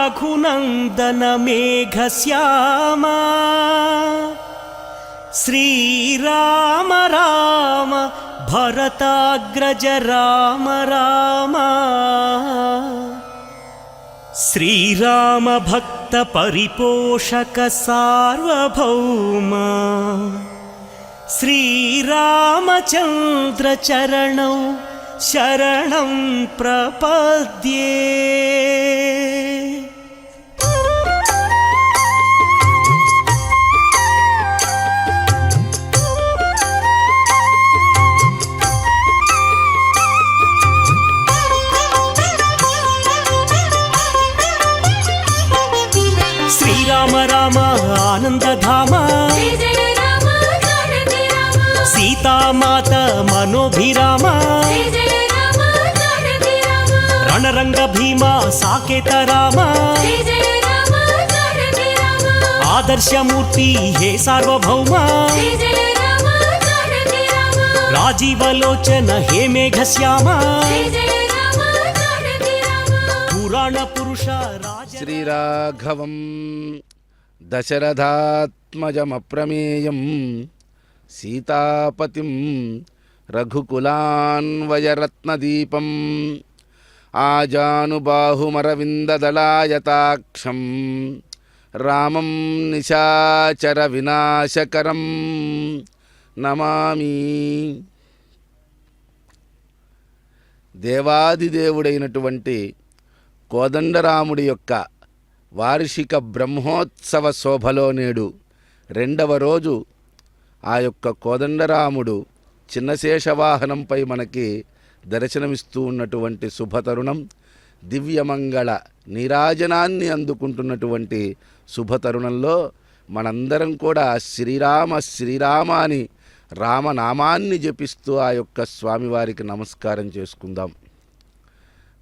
రఘునందన మేఘశ్యామా శ్రీరామ రామ భరతాగ్రజ రామ రామ శ్రీరామ భక్త పరిపోషక సార్వభౌమ శ్రీరామచంద్ర చరణం శరణం ప్రపద్యే. శ్రీరామ రామ ఆనందధామ సీతామాత మనోభిరామ రణరంగ భీమ సాకేత రామ ఆదర్శమూర్తి హే సార్వభౌమ రాజీవలోచన హే మేఘశ్యామ పురాణ పురుష శ్రీరాఘవం దశరథాత్మజమప్రమేయం సీతాపతిం రఘుకులాన్వయరత్నదీపం ఆజానుబాహుమరవిందదళాయతాక్షం రామం నిశాచర వినాశకరం నమామి. దేవాదిదేవుడైనటువంటి కోదండరాముడి యొక్క వార్షిక బ్రహ్మోత్సవ శోభలో నేడు రెండవ రోజు ఆ యొక్క కోదండరాముడు చిన్నశేషవాహనంపై మనకి దర్శనమిస్తూ ఉన్నటువంటి శుభతరుణం, దివ్యమంగళ నీరాజనాన్ని అందుకుంటున్నటువంటి శుభతరుణంలో మనందరం కూడా శ్రీరామ శ్రీరామ అని రామనామాన్ని జపిస్తూ ఆ యొక్క స్వామివారికి నమస్కారం చేసుకుందాం.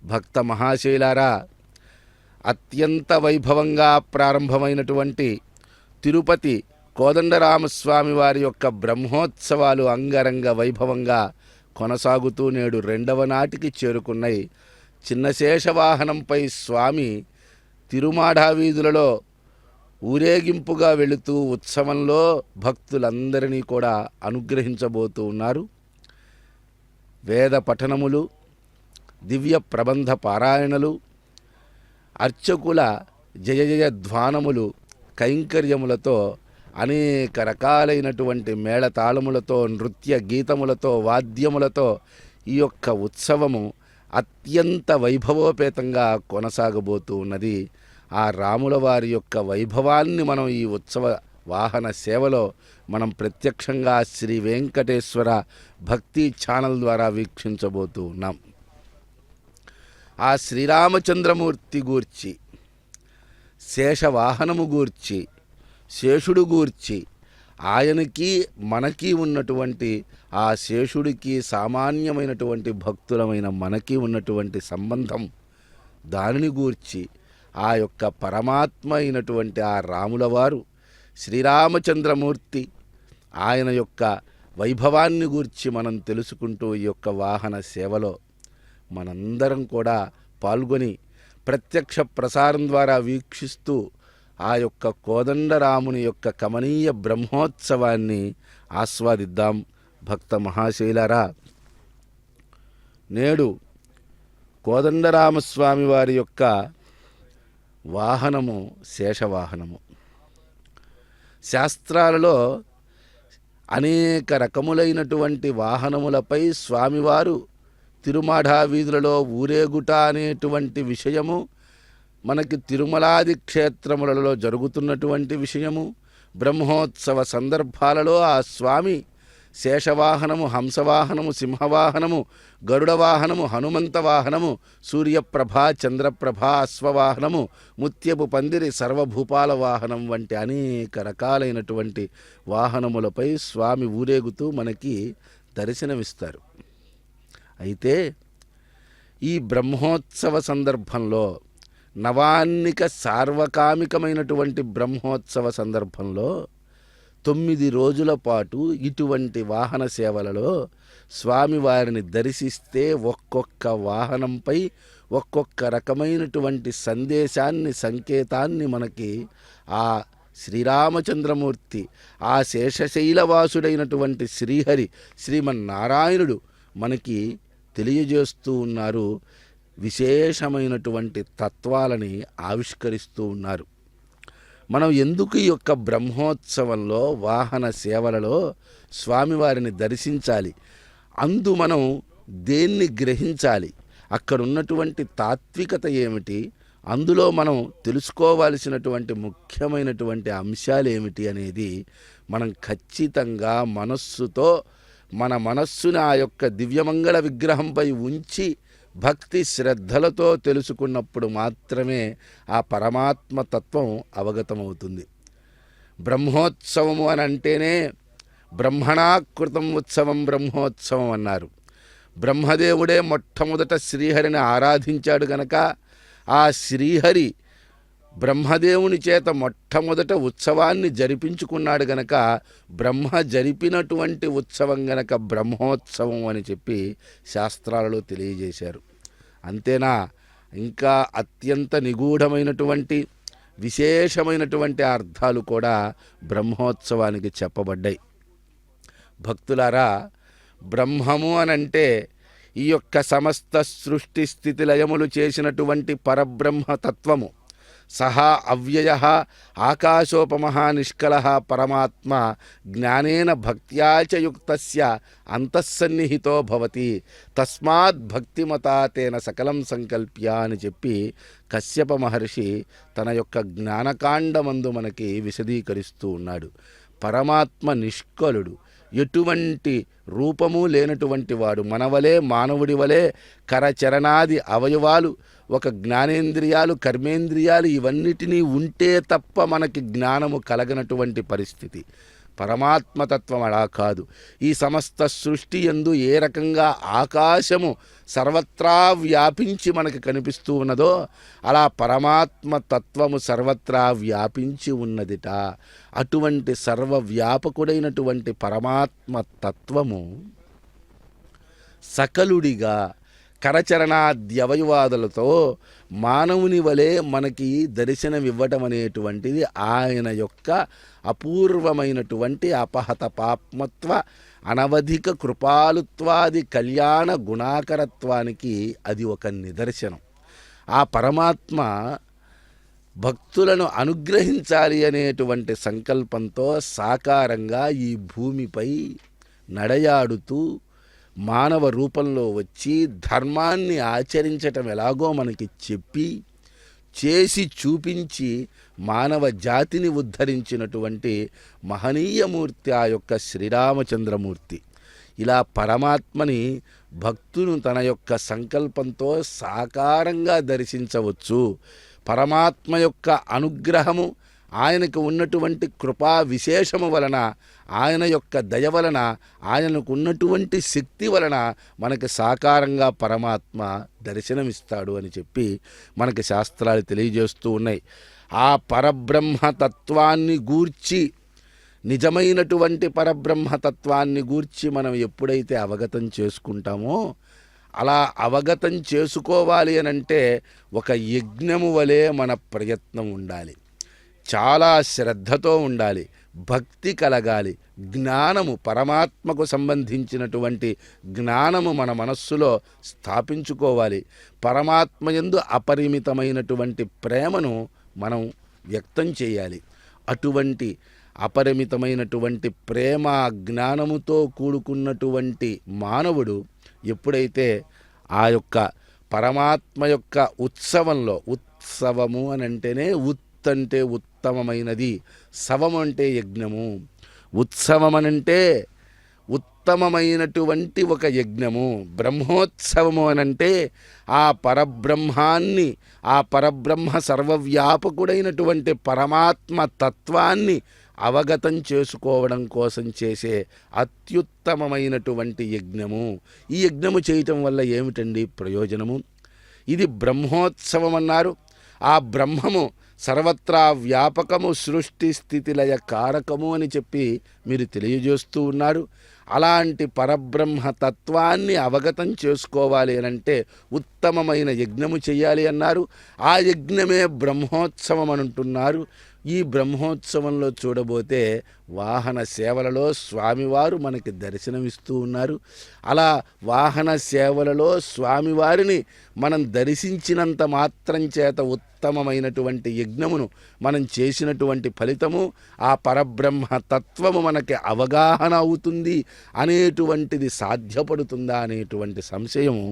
భక్త మహాశైలారా, అత్యంత వైభవంగా ప్రారంభమైనటువంటి తిరుపతి కోదండరామస్వామి వారి యొక్క బ్రహ్మోత్సవాలు అంగరంగ వైభవంగా కొనసాగుతూ నేడు రెండవ నాటికి చేరుకున్నాయి. చిన్నశేషవాహనంపై స్వామి తిరుమాఢా వీధులలో ఊరేగింపుగా వెళుతూ ఉత్సవంలో భక్తులందరినీ కూడా అనుగ్రహించబోతూ ఉన్నారు. వేద పఠనములు, దివ్య ప్రబంధ పారాయణలు, అర్చకుల జయ జయ ధ్వానములు, కైంకర్యములతో అనేక రకాలైనటువంటి మేళతాళములతో, నృత్య గీతములతో, వాద్యములతో ఈ యొక్క ఉత్సవము అత్యంత వైభవోపేతంగా కొనసాగబోతూ ఉన్నది. ఆ రాముల వారి యొక్క వైభవాన్ని మనం ఈ ఉత్సవ వాహన సేవలో మనం ప్రత్యక్షంగా శ్రీ వెంకటేశ్వర భక్తి ఛానల్ ద్వారా వీక్షించబోతూ ఉన్నాం. ఆ శ్రీరామచంద్రమూర్తి గూర్చి, శేషవాహనము గూర్చి, శేషుడు గూర్చి, ఆయనకి మనకి ఉన్నటువంటి ఆ శేషుడికి సామాన్యమైనటువంటి భక్తులమైన మనకి ఉన్నటువంటి సంబంధం, దానిని గూర్చి ఆ యొక్క పరమాత్మ అయినటువంటి ఆ రాముల వారు శ్రీరామచంద్రమూర్తి ఆయన యొక్క వైభవాన్ని గూర్చి మనం తెలుసుకుంటూ ఈ యొక్క వాహన సేవలో మనందరం కూడా పాల్గొని ప్రత్యక్ష ప్రసారం ద్వారా వీక్షిస్తూ ఆ యొక్క కోదండరాముని యొక్క కమనీయ బ్రహ్మోత్సవాన్ని ఆస్వాదిద్దాం. భక్త మహాశైలారా, నేడు కోదండరామస్వామి వారి యొక్క వాహనము శేషవాహనము. శాస్త్రాలలో అనేక రకములైనటువంటి వాహనములపై స్వామివారు తిరుమాఢా వీధులలో ఊరేగుట అనేటువంటి విషయము మనకి తిరుమలాది క్షేత్రములలో జరుగుతున్నటువంటి విషయము. బ్రహ్మోత్సవ సందర్భాలలో ఆ స్వామి శేషవాహనము, హంసవాహనము, సింహవాహనము, గరుడ వాహనము, హనుమంత వాహనము, సూర్యప్రభ, చంద్రప్రభ, అశ్వవాహనము, ముత్యపు పందిరి, సర్వభూపాల వాహనం వంటి అనేక రకాలైనటువంటి వాహనములపై స్వామి ఊరేగుతూ మనకి దర్శనమిస్తారు. అయితే ఈ బ్రహ్మోత్సవ సందర్భంలో, నవాన్నిక సార్వకామికమైనటువంటి బ్రహ్మోత్సవ సందర్భంలో 9 రోజుల పాటు ఇటువంటి వాహన సేవలలో స్వామివారిని దర్శిస్తే ఒక్కొక్క వాహనంపై ఒక్కొక్క రకమైనటువంటి సందేశాన్ని, సంకేతాన్ని మనకి ఆ శ్రీరామచంద్రమూర్తి, ఆ శేషశైలవాసుడైనటువంటి శ్రీహరి, శ్రీమన్నారాయణుడు మనకి తెలియజేస్తూ ఉన్నారు. విశేషమైనటువంటి తత్వాలని ఆవిష్కరిస్తూ ఉన్నారు. మనం ఎందుకు ఈ యొక్క బ్రహ్మోత్సవంలో, వాహన సేవలలో స్వామివారిని దర్శించాలి, అందు మనం దేన్ని గ్రహించాలి, అక్కడ ఉన్నటువంటి తాత్వికత ఏమిటి, అందులో మనం తెలుసుకోవాల్సినటువంటి ముఖ్యమైనటువంటి అంశాలు ఏమిటి అనేది మనం ఖచ్చితంగా మనస్సుతో, మన మనస్సుని ఆ యొక్క దివ్యమంగళ విగ్రహంపై ఉంచి భక్తి శ్రద్ధలతో తెలుసుకున్నప్పుడు మాత్రమే ఆ పరమాత్మ తత్వం అవగతమవుతుంది. బ్రహ్మోత్సవము అని అంటేనే బ్రహ్మణాకృతం ఉత్సవం బ్రహ్మోత్సవం అన్నారు. బ్రహ్మదేవుడే మొట్టమొదట శ్రీహరిని ఆరాధించాడు గనక ఆ శ్రీహరి బ్రహ్మదేవుని చేత మొట్టమొదట ఉత్సవాన్ని జరిపించుకున్నాడు గనక బ్రహ్మ జరిపినటువంటి ఉత్సవం గనక బ్రహ్మోత్సవం అని చెప్పి శాస్త్రాలలో తెలియజేశారు. అంతేనా, ఇంకా అత్యంత నిగూఢమైనటువంటి విశేషమైనటువంటి అర్థాలు కూడా బ్రహ్మోత్సవానికి చెప్పబడ్డాయి. భక్తులారా, బ్రహ్మము అనంటే ఈ యొక్క సమస్త సృష్టి స్థితి లయములు చేసినటువంటి పరబ్రహ్మతత్వము. సహా అవ్యయ ఆకాశోపమః నిష్కలః పరమాత్మ జ్ఞానేన భక్త్యా చ యుక్తస్య అంతఃసన్నిహితో భవతి తస్మాత్ భక్తిమతా తేన సకలం సంకల్ప్య అని చెప్పి కశ్యప మహర్షి తన యొక్క జ్ఞానకాండమందు మనకి విశదీకరిస్తూ ఉన్నాడు. పరమాత్మ నిష్కలుడు, ఎటువంటి రూపము లేనటువంటి వాడు. మనవలే, మానవుడి వలె కరచరణాది అవయవాలు, ఒక జ్ఞానేంద్రియాలు, కర్మేంద్రియాలు ఇవన్నిటినీ ఉంటే తప్ప మనకి జ్ఞానము కలగనటువంటి పరిస్థితి. పరమాత్మతత్వం అలా కాదు. ఈ సమస్త సృష్టి యందు ఏ రకంగా ఆకాశము సర్వత్రా వ్యాపించి మనకి కనిపిస్తూ ఉన్నదో అలా పరమాత్మ తత్వము సర్వత్రా వ్యాపించి ఉన్నదిట. అటువంటి సర్వవ్యాపకుడైనటువంటి పరమాత్మ తత్వము సకలుడిగా కరచరణాద్యవయవాదులతో మానవుని వలె మనకి దర్శనమివ్వటం అనేటువంటిది ఆయన యొక్క అపూర్వమైనటువంటి అపహత పాప్మత్వ, అనవధిక కృపాలుత్వాది కళ్యాణ గుణాకరత్వానికి అది ఒక నిదర్శనం. ఆ పరమాత్మ భక్తులను అనుగ్రహించాలి అనేటువంటి సంకల్పంతో సాకారంగా ఈ భూమిపై నడయాడుతూ మానవ రూపంలో వచ్చి ధర్మాన్ని ఆచరించటం ఎలాగో మనకి చెప్పి చేసి చూపించి మానవ జాతిని ఉద్ధరించినటువంటి మహనీయమూర్తి ఆ యొక్క శ్రీరామచంద్రమూర్తి. ఇలా పరమాత్మని భక్తులు తన యొక్క సంకల్పంతో సాకారంగా దర్శించవచ్చు. పరమాత్మ యొక్క అనుగ్రహము, ఆయనకు ఉన్నటువంటి కృపా విశేషము వలన, ఆయన యొక్క దయ వలన, ఆయనకు ఉన్నటువంటి శక్తి వలన మనకి సాకారంగా పరమాత్మ దర్శనమిస్తాడు అని చెప్పి మనకి శాస్త్రాలు తెలియజేస్తూ ఉన్నాయి. ఆ పరబ్రహ్మతత్వాన్ని గూర్చి, నిజమైనటువంటి పరబ్రహ్మతత్వాన్ని గూర్చి మనం ఎప్పుడైతే అవగతం చేసుకుంటామో, అలా అవగతం చేసుకోవాలి అనంటే ఒక యజ్ఞము వలె మన ప్రయత్నం ఉండాలి. చాలా శ్రద్ధతో ఉండాలి, భక్తి కలగాలి, జ్ఞానము, పరమాత్మకు సంబంధించినటువంటి జ్ఞానము మన మనస్సులో స్థాపించుకోవాలి. పరమాత్మ యందు అపరిమితమైనటువంటి ప్రేమను మనం వ్యక్తం చేయాలి. అటువంటి అపరిమితమైనటువంటి ప్రేమ జ్ఞానముతో కూడుకున్నటువంటి మానవుడు ఎప్పుడైతే ఆ యొక్క పరమాత్మ యొక్క ఉత్సవంలో, ఉత్సవము అని అంటేనే అంటే ఉత్తమమైనది, సవము అంటే యజ్ఞము, ఉత్సవం అనంటే ఉత్తమమైనటువంటి ఒక యజ్ఞము. బ్రహ్మోత్సవము అనంటే ఆ పరబ్రహ్మాన్ని, ఆ పరబ్రహ్మ సర్వవ్యాపకుడైనటువంటి పరమాత్మ తత్వాన్ని అవగతం చేసుకోవడం కోసం చేసే అత్యుత్తమమైనటువంటి యజ్ఞము. ఈ యజ్ఞము చేయటం వల్ల ఏమిటండి ప్రయోజనము? ఇది బ్రహ్మోత్సవం అన్నారు. ఆ బ్రహ్మము సర్వత్రా వ్యాపకము, సృష్టి స్థితి లయ కారకము అని చెప్పి మీరు తెలియజేస్తూ ఉన్నారు. అలాంటి పరబ్రహ్మ తత్వాన్ని అవగతం చేసుకోవాలి అనంటే ఉత్తమమైన యజ్ఞము చేయాలి అన్నారు. ఆ యజ్ఞమే బ్రహ్మోత్సవం అని అంటున్నారు. ఈ బ్రహ్మోత్సవంలో చూడబోతే వాహన సేవలలో స్వామివారు మనకి దర్శనమిస్తూ ఉన్నారు. అలా వాహన సేవలలో స్వామివారిని మనం దర్శించినంత మాత్రం చేత ఉత్తమమైనటువంటి యజ్ఞమును మనం చేసినటువంటి ఫలితము ఆ పరబ్రహ్మ తత్వము మనకి అవగాహన అవుతుంది అనేటువంటిది సాధ్యపడుతుందా అనేటువంటి సంశయము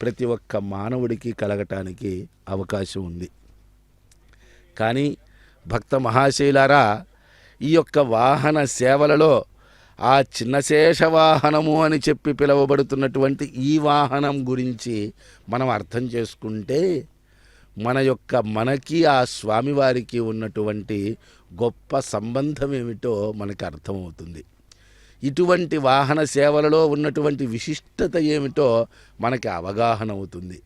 ప్రతి ఒక్క మానవుడికి కలగటానికి అవకాశం ఉంది. కానీ భక్త మహాశైలారా, ఈ యొక్క వాహన సేవలలో ఆ చిన్నశేష వాహనము అని చెప్పి పిలువబడుతున్నటువంటి ఈ వాహనం గురించి మనం అర్థం చేసుకుంటే మనకి ఆ స్వామివారికి ఉన్నటువంటి గొప్ప సంబంధం ఏమిటో మనకు అర్థమవుతుంది. ఇటువంటి వాహన సేవలలో ఉన్నటువంటి విశిష్టత ఏమిటో మనకి అవగాహన అవుతుంది.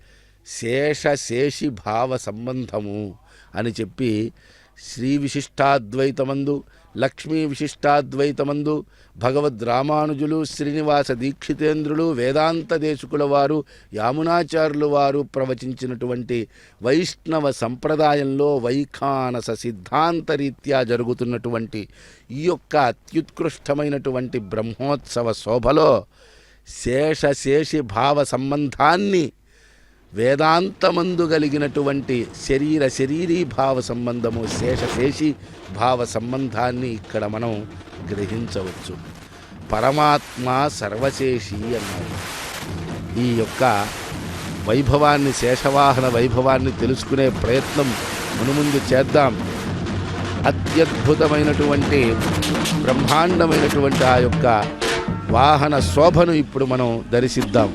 శేషి భావ సంబంధము అని చెప్పి శ్రీ విశిష్టాద్వైతమందు, లక్ష్మీ విశిష్టాద్వైతమందు భగవద్ రామానుజులు, శ్రీనివాస దీక్షితేంద్రులు, వేదాంత దేశకుల వారు, యామునాచార్యుల వారు ప్రవచించినటువంటి వైష్ణవ సంప్రదాయంలో వైఖానస సిద్ధాంతరీత్యా జరుగుతున్నటువంటి ఈ యొక్క అత్యుత్కృష్టమైనటువంటి బ్రహ్మోత్సవ శోభలో శేషి భావ సంబంధాన్ని వేదాంతమందు కలిగినటువంటి శరీరీ భావ సంబంధము, శేషి భావ సంబంధాన్ని ఇక్కడ మనం గ్రహించవచ్చు. పరమాత్మ సర్వశేషి అన్నారు. ఈ యొక్క వైభవాన్ని, శేషవాహన వైభవాన్ని తెలుసుకునే ప్రయత్నం మునుముందు చేద్దాం. అత్యద్భుతమైనటువంటి బ్రహ్మాండమైనటువంటి ఆ యొక్క వాహన శోభను ఇప్పుడు మనం దర్శిద్దాం.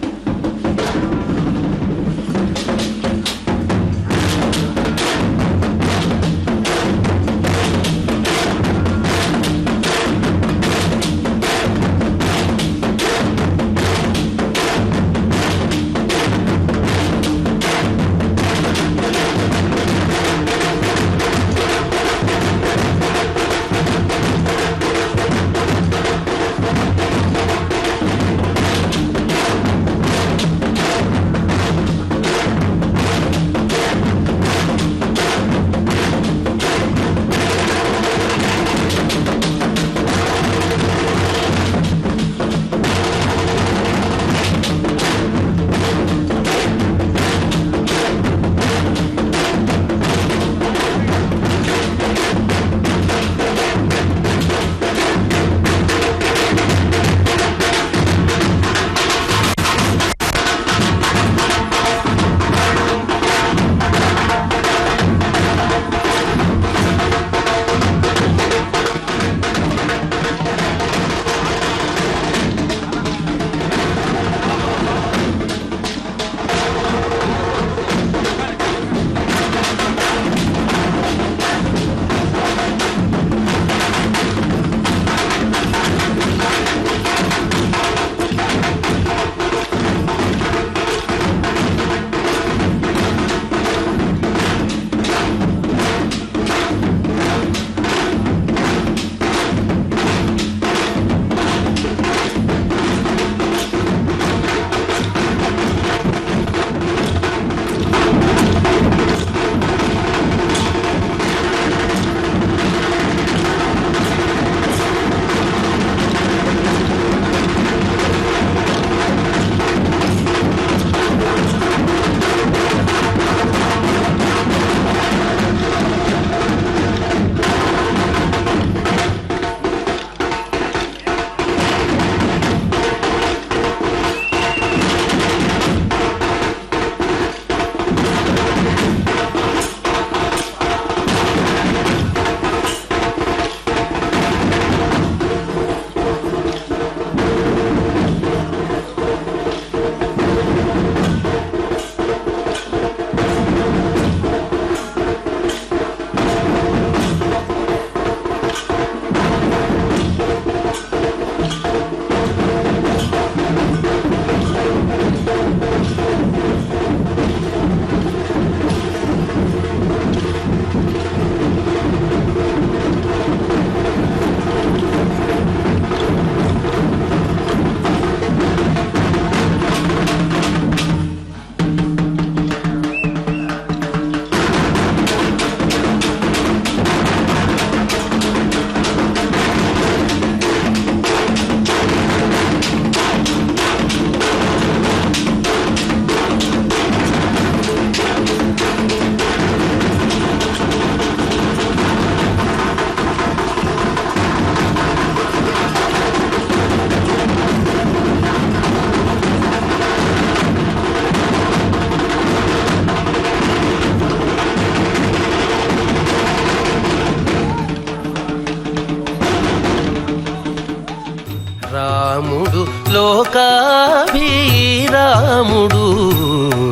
రాముడు లోకాభిరాముడు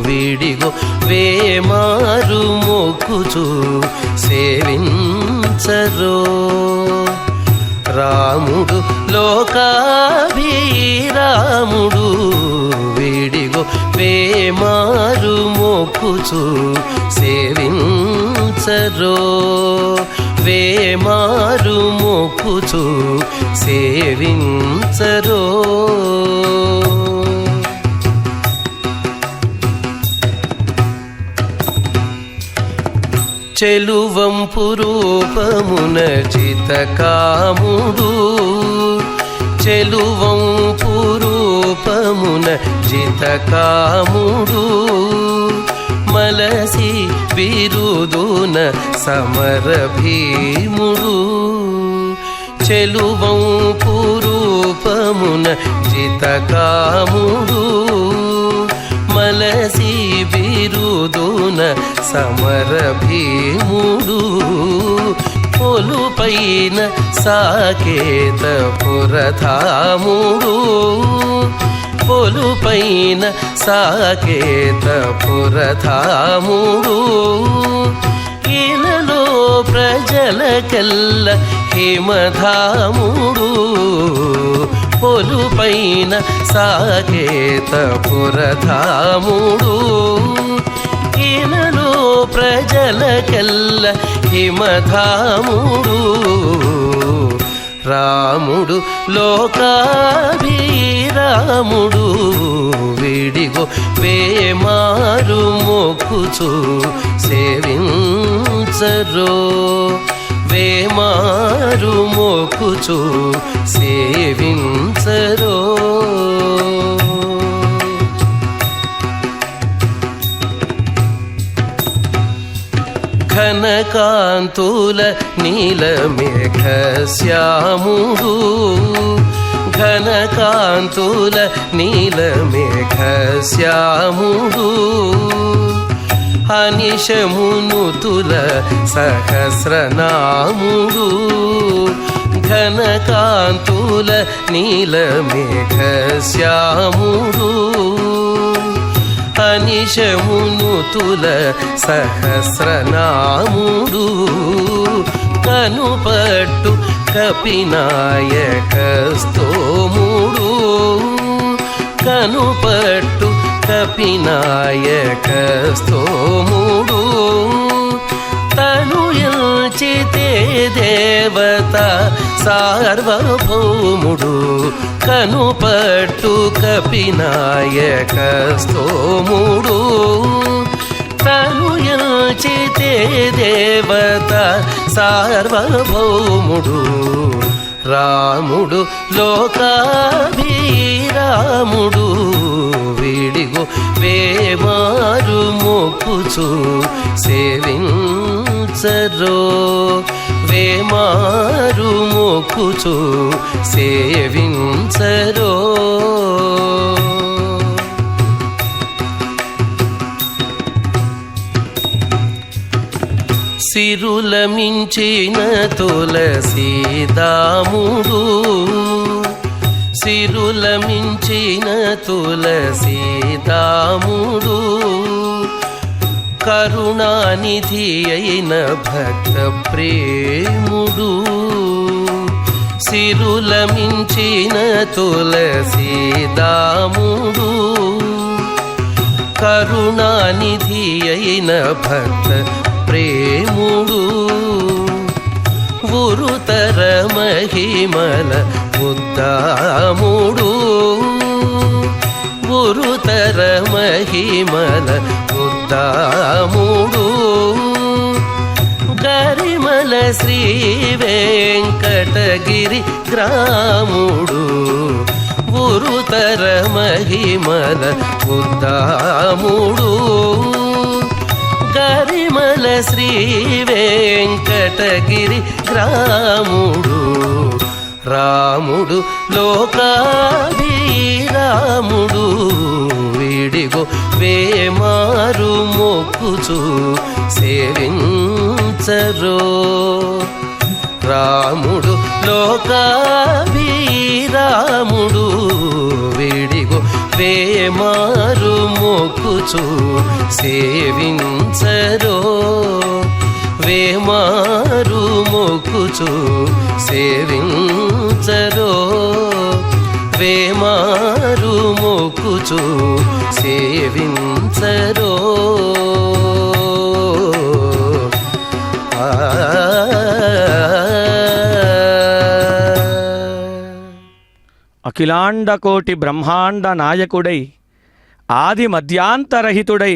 వీడిగో వేమారు మొక్కుచు సేవించరో. రాముడు లోకాభిరాముడు వీడిగో వేమారు మొక్కుచు సేవించరో. వేమారు మొక్కుచు సేవించరో. చెలువంపు రూపమున జితకాముడు చెలువంపు రూపమున జితకాముడు మలసి బిరుదున సమర భీముడు. చెలువంపు రూపమున జితకాముడు మలసి బిరుదున సమర భీముడు. పొలుపైన సాకేత పురధాముడు పొలుపైన సాకేత పురధాముడు. ఇలలో ప్రజలకెల్ల హిమధాముడు పొలుపైన సాకేత పురధాముడు. ఇలలో ప్రజలకెల్ల హిమధాముడు. రాముడు లోకాభిరాముడు వీడిగో వేమారు మొక్కుచు సేవించరో. వేమారు మొక్కుచు సేవించరో. ఘనకాంతుల నీలమేఘ శ్యాముడు ఘనకాంతుల నీలమేఘ శ్యాముడు. అనిశమునుతుల సహస్రనాముడు ఘనకాంతుల నీలమేఘ శ్యాముడు. అనిశమునుతుల సహస్రనాముడు కనుపట్టు కపినాయక స్తోముడు కనుపట్టు కపినాయక స్తోముడు. తను ఎంచితే దేవత సార్వభౌముడు కనుపట్టు కపినాయక స్తోముడు. తను ఎంచితే దేవత సార్వభౌముడు. రాముడు లోకాభిరాముడు వీడిగో వేమారు మొక్కుచు సేవించరో. వేమారు మొక్కుచు సేవించరో. సిరుల మించిన తులసీదాముడు సిరుల మించిన తులసీదాముడు. కరుణానిధి అయిన భక్త ప్రేముడు సిరుల మించిన తులసీదాముడు. కరుణానిధి అయిన భక్త ప్రేముడు. ఉరుతర మహిమల ఉద్దాముడు ఉరుతర మహిమల ఉద్దాముడు. గరిమల శ్రీ వెంకటగిరి గ్రాముడు ఉరుతర మహిమల ఉద్దాముడు. గరిమల శ్రీ వెంకటగిరి గ్రాముడు. రాముడు లోకాభిరాముడు వీడిగో వేమారు మొక్కుచు సేవించరో. రాముడు లోకాభిరాముడు వీడిగో వేమారు మొక్కుచు సేవించరో వేమారు మొక్కుచు సేవించరో వేమారు మొక్కుచు సేవించరో అఖిలాండకోటి బ్రహ్మాండ నాయకుడై ఆది మధ్యాంతరహితుడై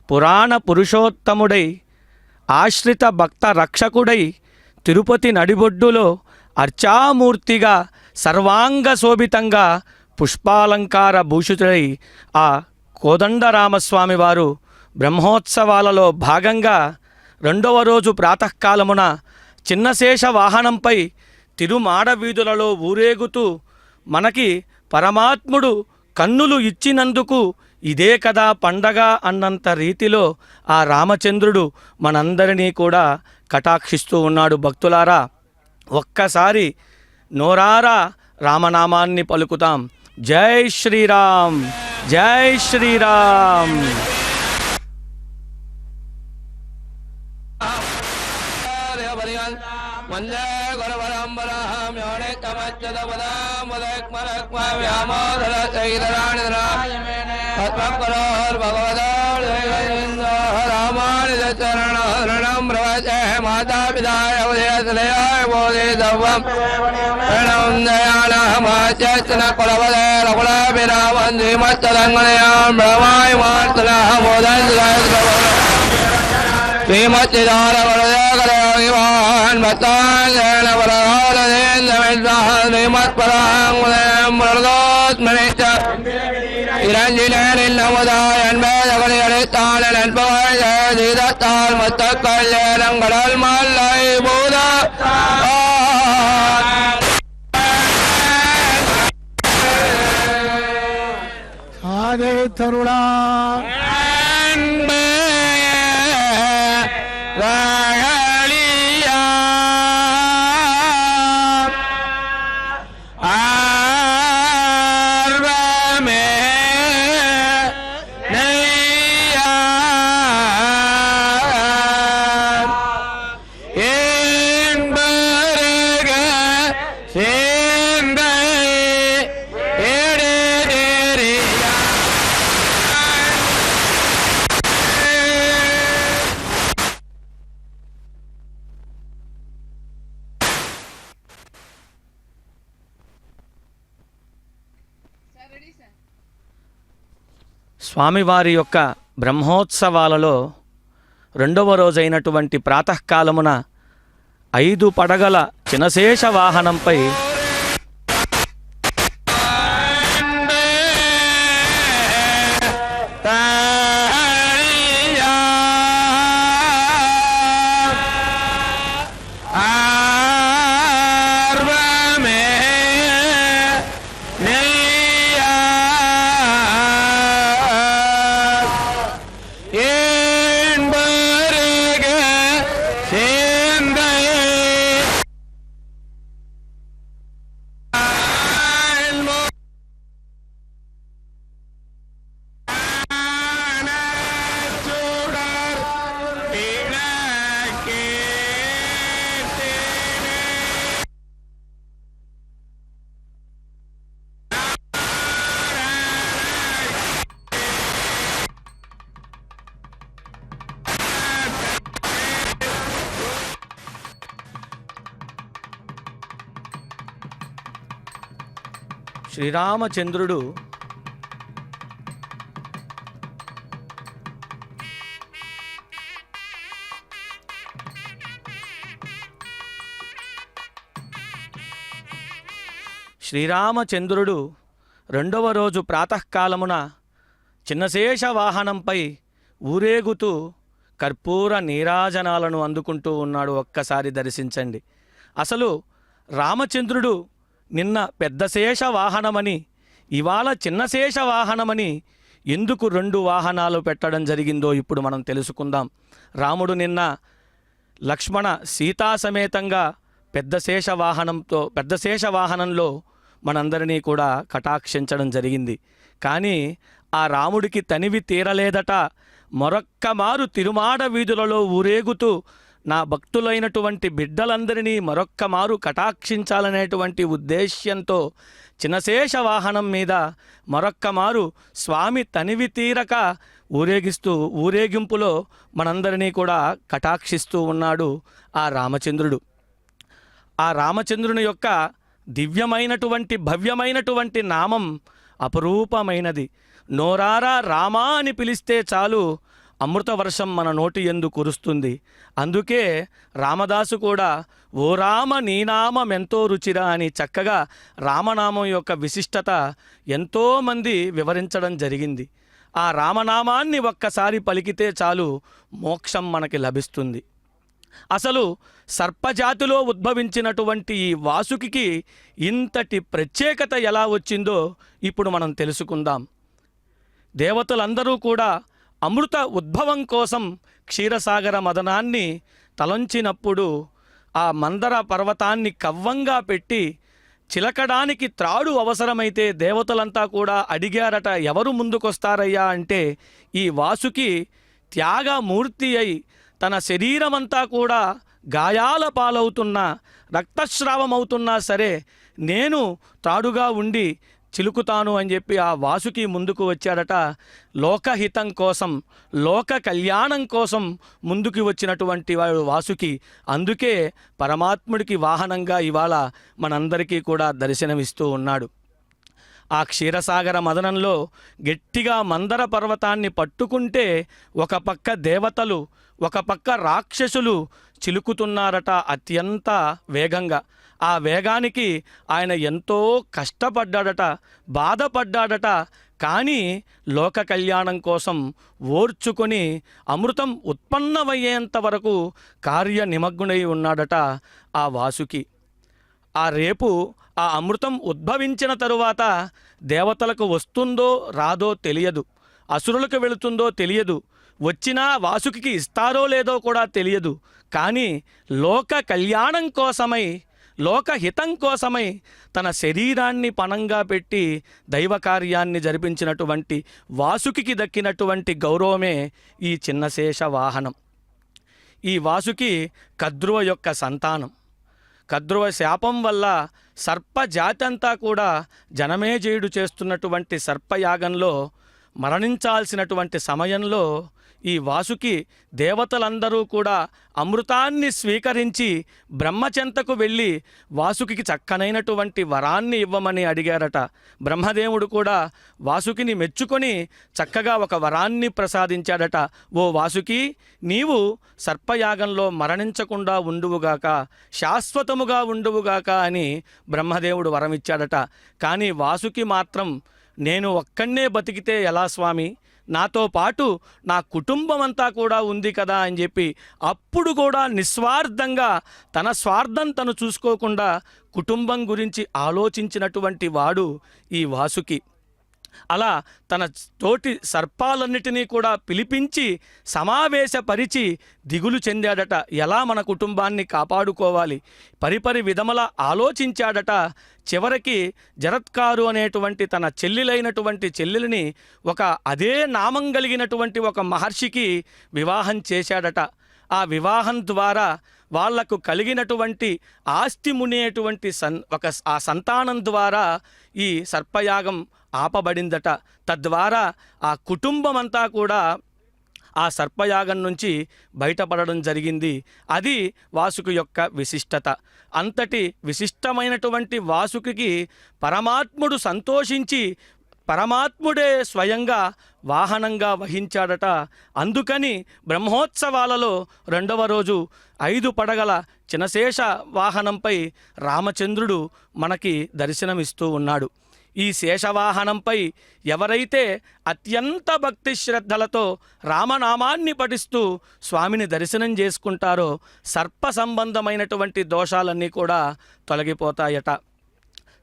పురాణ పురుషోత్తముడై ఆశ్రిత భక్త రక్షకుడై తిరుపతి నడిబొడ్డులో అర్చామూర్తిగా సర్వాంగ శోభితంగా పుష్పాలంకార భూషితుడై ఆ కోదండరామస్వామి వారు బ్రహ్మోత్సవాలలో భాగంగా 2వ రోజు ప్రాతకాలమున చిన్నశేష వాహనంపై తిరుమాడ వీధులలో ఊరేగుతూ మనకి పరమాత్ముడు కన్నులు ఇచ్చినందుకు ఇదే కదా పండగ అన్నంత రీతిలో ఆ రామచంద్రుడు మనందరినీ కూడా కటాక్షిస్తూ ఉన్నాడు. భక్తులారా, ఒక్కసారి నోరారా రామనామాన్ని పలుకుతాం. జై శ్రీరామ్, జై శ్రీరామ్. వందే గురవరంబరాం యోనే రామానుజరణం ప్రవచే మాతాపితాయ ఉదయతలయాయ బోధితవ్వం ప్రణం దయాళమాచన కులవదే రకులాభిరామం శ్రీమత్తరంగణయాం బ్రహ్మాయ మార్తనః శ్రీమచ్చిదారవరదేకరయోగివాన్ భక్తాంగేన వరహాలదేంద్రమిద్వాన్ శ్రీమత్పరాంగులేమృగోత్మనిచ్చ இறஞ்சினமுதாயன் மேதகனியடைத்தான நண்பகழ் ஜெயதீதத்தால் மொத்த கல்யாணம் கடல் மல்லை பூத ஆதே தருணா స్వామివారి యొక్క బ్రహ్మోత్సవాలలో 2వ రోజైనటువంటి ప్రాతకాలమున 5 పడగల చినశేష వాహనంపై శ్రీరామచంద్రుడు శ్రీరామచంద్రుడు 2వ రోజు ప్రాతకాలమున చిన్నశేష వాహనంపై ఊరేగుతూ కర్పూర నీరాజనాలను అందుకుంటూ ఉన్నాడు. ఒక్కసారి దర్శించండి. అసలు రామచంద్రుడు నిన్న పెద్ద శేష వాహనమని ఇవాళ చిన్నశేష వాహనమని ఎందుకు 2 వాహనాలు పెట్టడం జరిగిందో ఇప్పుడు మనం తెలుసుకుందాం. రాముడు నిన్న లక్ష్మణ సీతా సమేతంగా పెద్ద శేష వాహనంలో మనందరినీ కూడా కటాక్షించడం జరిగింది. కానీ ఆ రాముడికి తనివి తీరలేదట. మరొక్క మారు తిరుమాడ వీధులలో ఊరేగుతూ నా భక్తులైనటువంటి బిడ్డలందరినీ మరొక్క మారు కటాక్షించాలనేటువంటి ఉద్దేశ్యంతో చిన్నశేష వాహనం మీద మరొక్క మారు స్వామి తనివి తీరక ఊరేగిస్తూ ఊరేగింపులో మనందరినీ కూడా కటాక్షిస్తూ ఉన్నాడు ఆ రామచంద్రుడు. ఆ రామచంద్రుని యొక్క దివ్యమైనటువంటి భవ్యమైనటువంటి నామం అపరూపమైనది. నోరారా రామా అని పిలిస్తే చాలు అమృత వర్షం మన నోటి యందు కురుస్తుంది. అందుకే రామదాసు కూడా ఓ రామ నీ నామం ఎంతో రుచిరా అని చక్కగా రామనామం యొక్క విశిష్టత ఎంతోమంది వివరించడం జరిగింది. ఆ రామనామాన్ని ఒక్కసారి పలికితే చాలు మోక్షం మనకి లభిస్తుంది. అసలు సర్పజాతిలో ఉద్భవించినటువంటి ఈ వాసుకి ఇంతటి ప్రత్యేకత ఎలా వచ్చిందో ఇప్పుడు మనం తెలుసుకుందాం. దేవతలందరూ కూడా అమృత ఉద్భవం కోసం క్షీరసాగర మదనాన్ని తలంచినప్పుడు ఆ మందర పర్వతాన్ని కవ్వంగా పెట్టి చిలకడానికి త్రాడు అవసరమైతే దేవతలంతా కూడా అడిగారట, ఎవరు ముందుకొస్తారయ్యా అంటే ఈ వాసుకి త్యాగమూర్తి అయి తన శరీరమంతా కూడా గాయాల పాలవుతున్నా రక్తస్రావమవుతున్నా సరే నేను త్రాడుగా ఉండి చిలుకుతాను అని చెప్పి ఆ వాసుకి ముందుకు వచ్చాడట. లోకహితం కోసం లోక కళ్యాణం కోసం ముందుకు వచ్చినటువంటి వాడు వాసుకి. అందుకే పరమాత్ముడికి వాహనంగా ఇవాళ మనందరికీ కూడా దర్శనమిస్తూ ఉన్నాడు. ఆ క్షీరసాగర మదనంలో గట్టిగా మందర పర్వతాన్ని పట్టుకుంటే ఒక పక్క దేవతలు ఒక పక్క రాక్షసులు చిలుకుతున్నారట అత్యంత వేగంగా. ఆ వేగానికి ఆయన ఎంతో కష్టపడ్డాడట, బాధపడ్డాడట. కానీ లోక కళ్యాణం కోసం ఓర్చుకొని అమృతం ఉత్పన్నమయ్యేంత వరకు కార్యనిమగ్నుడై ఉన్నాడట ఆ వాసుకి. ఆ రేపు ఆ అమృతం ఉద్భవించిన తరువాత దేవతలకు వస్తుందో రాదో తెలియదు, అసురులకు వెళుతుందో తెలియదు, వచ్చినా వాసుకి ఇస్తారో లేదో కూడా తెలియదు. కానీ లోక కళ్యాణం కోసమై లోకహితం కోసమై తన శరీరాన్ని పణంగా పెట్టి దైవ కార్యాన్ని జరిపించినటువంటి వాసుకి దక్కినటువంటి గౌరవమే ఈ చిన్నశేష వాహనం. ఈ వాసుకి కద్రువ యొక్క సంతానం. కద్రువ శాపం వల్ల సర్పజాతి అంతా కూడా జనమేజయుడు చేస్తున్నటువంటి సర్పయాగంలో మరణించాల్సినటువంటి సమయంలో ఈ వాసుకి దేవతలందరూ కూడా అమృతాన్ని స్వీకరించి బ్రహ్మచెంతకు వెళ్ళి వాసుకి చక్కనైనటువంటి వరాన్ని ఇవ్వమని అడిగారట. బ్రహ్మదేవుడు కూడా వాసుకిని మెచ్చుకొని చక్కగా ఒక వరాన్ని ప్రసాదించాడట. ఓ వాసుకి, నీవు సర్పయాగంలో మరణించకుండా ఉండువుగాక, శాశ్వతముగా ఉండువుగాక అని బ్రహ్మదేవుడు వరమిచ్చాడట. కానీ వాసుకి మాత్రం నేను ఒక్కనే బతికితే ఎలా స్వామి, నాతో పాటు నా కుటుంబం అంతా కూడా ఉంది కదా అని చెప్పి అప్పుడు కూడా నిస్వార్థంగా తన స్వార్థం తను చూసుకోకుండా కుటుంబం గురించి ఆలోచించినటువంటి వాడు ఈ వాసుకి. అలా తన తోటి సర్పాలన్నిటినీ కూడా పిలిపించి సమావేశపరిచి దిగులు చెందాడట. ఎలా మన కుటుంబాన్ని కాపాడుకోవాలి పరిపరి విధముల ఆలోచించాడట. చివరికి జరత్కారు అనేటువంటి తన చెల్లెలైనటువంటి చెల్లెలిని ఒక అదే నామం కలిగినటువంటి ఒక మహర్షికి వివాహం చేశాడట. ఆ వివాహం ద్వారా వాళ్లకు కలిగినటువంటి ఆస్తి మునేటువంటి ఆ సంతానం ద్వారా ఈ సర్పయాగం ఆపబడిందట. తద్వారా ఆ కుటుంబం అంతా కూడా ఆ సర్పయాగం నుంచి బయటపడడం జరిగింది. అది వాసుకి యొక్క విశిష్టత. అంతటి విశిష్టమైనటువంటి వాసుకి పరమాత్ముడు సంతోషించి పరమాత్ముడే స్వయంగా వాహనంగా వహించాడట. అందుకని బ్రహ్మోత్సవాలలో 2వ రోజు 5 పడగల చినశేష వాహనంపై రామచంద్రుడు మనకి దర్శనమిస్తూ ఉన్నాడు. ఈ శేషవాహనంపై ఎవరైతే అత్యంత భక్తి శ్రద్ధలతో రామనామాన్ని పఠిస్తూ స్వామిని దర్శనం చేసుకుంటారో సర్ప సంబంధమైనటువంటి దోషాలన్నీ కూడా తొలగిపోతాయట.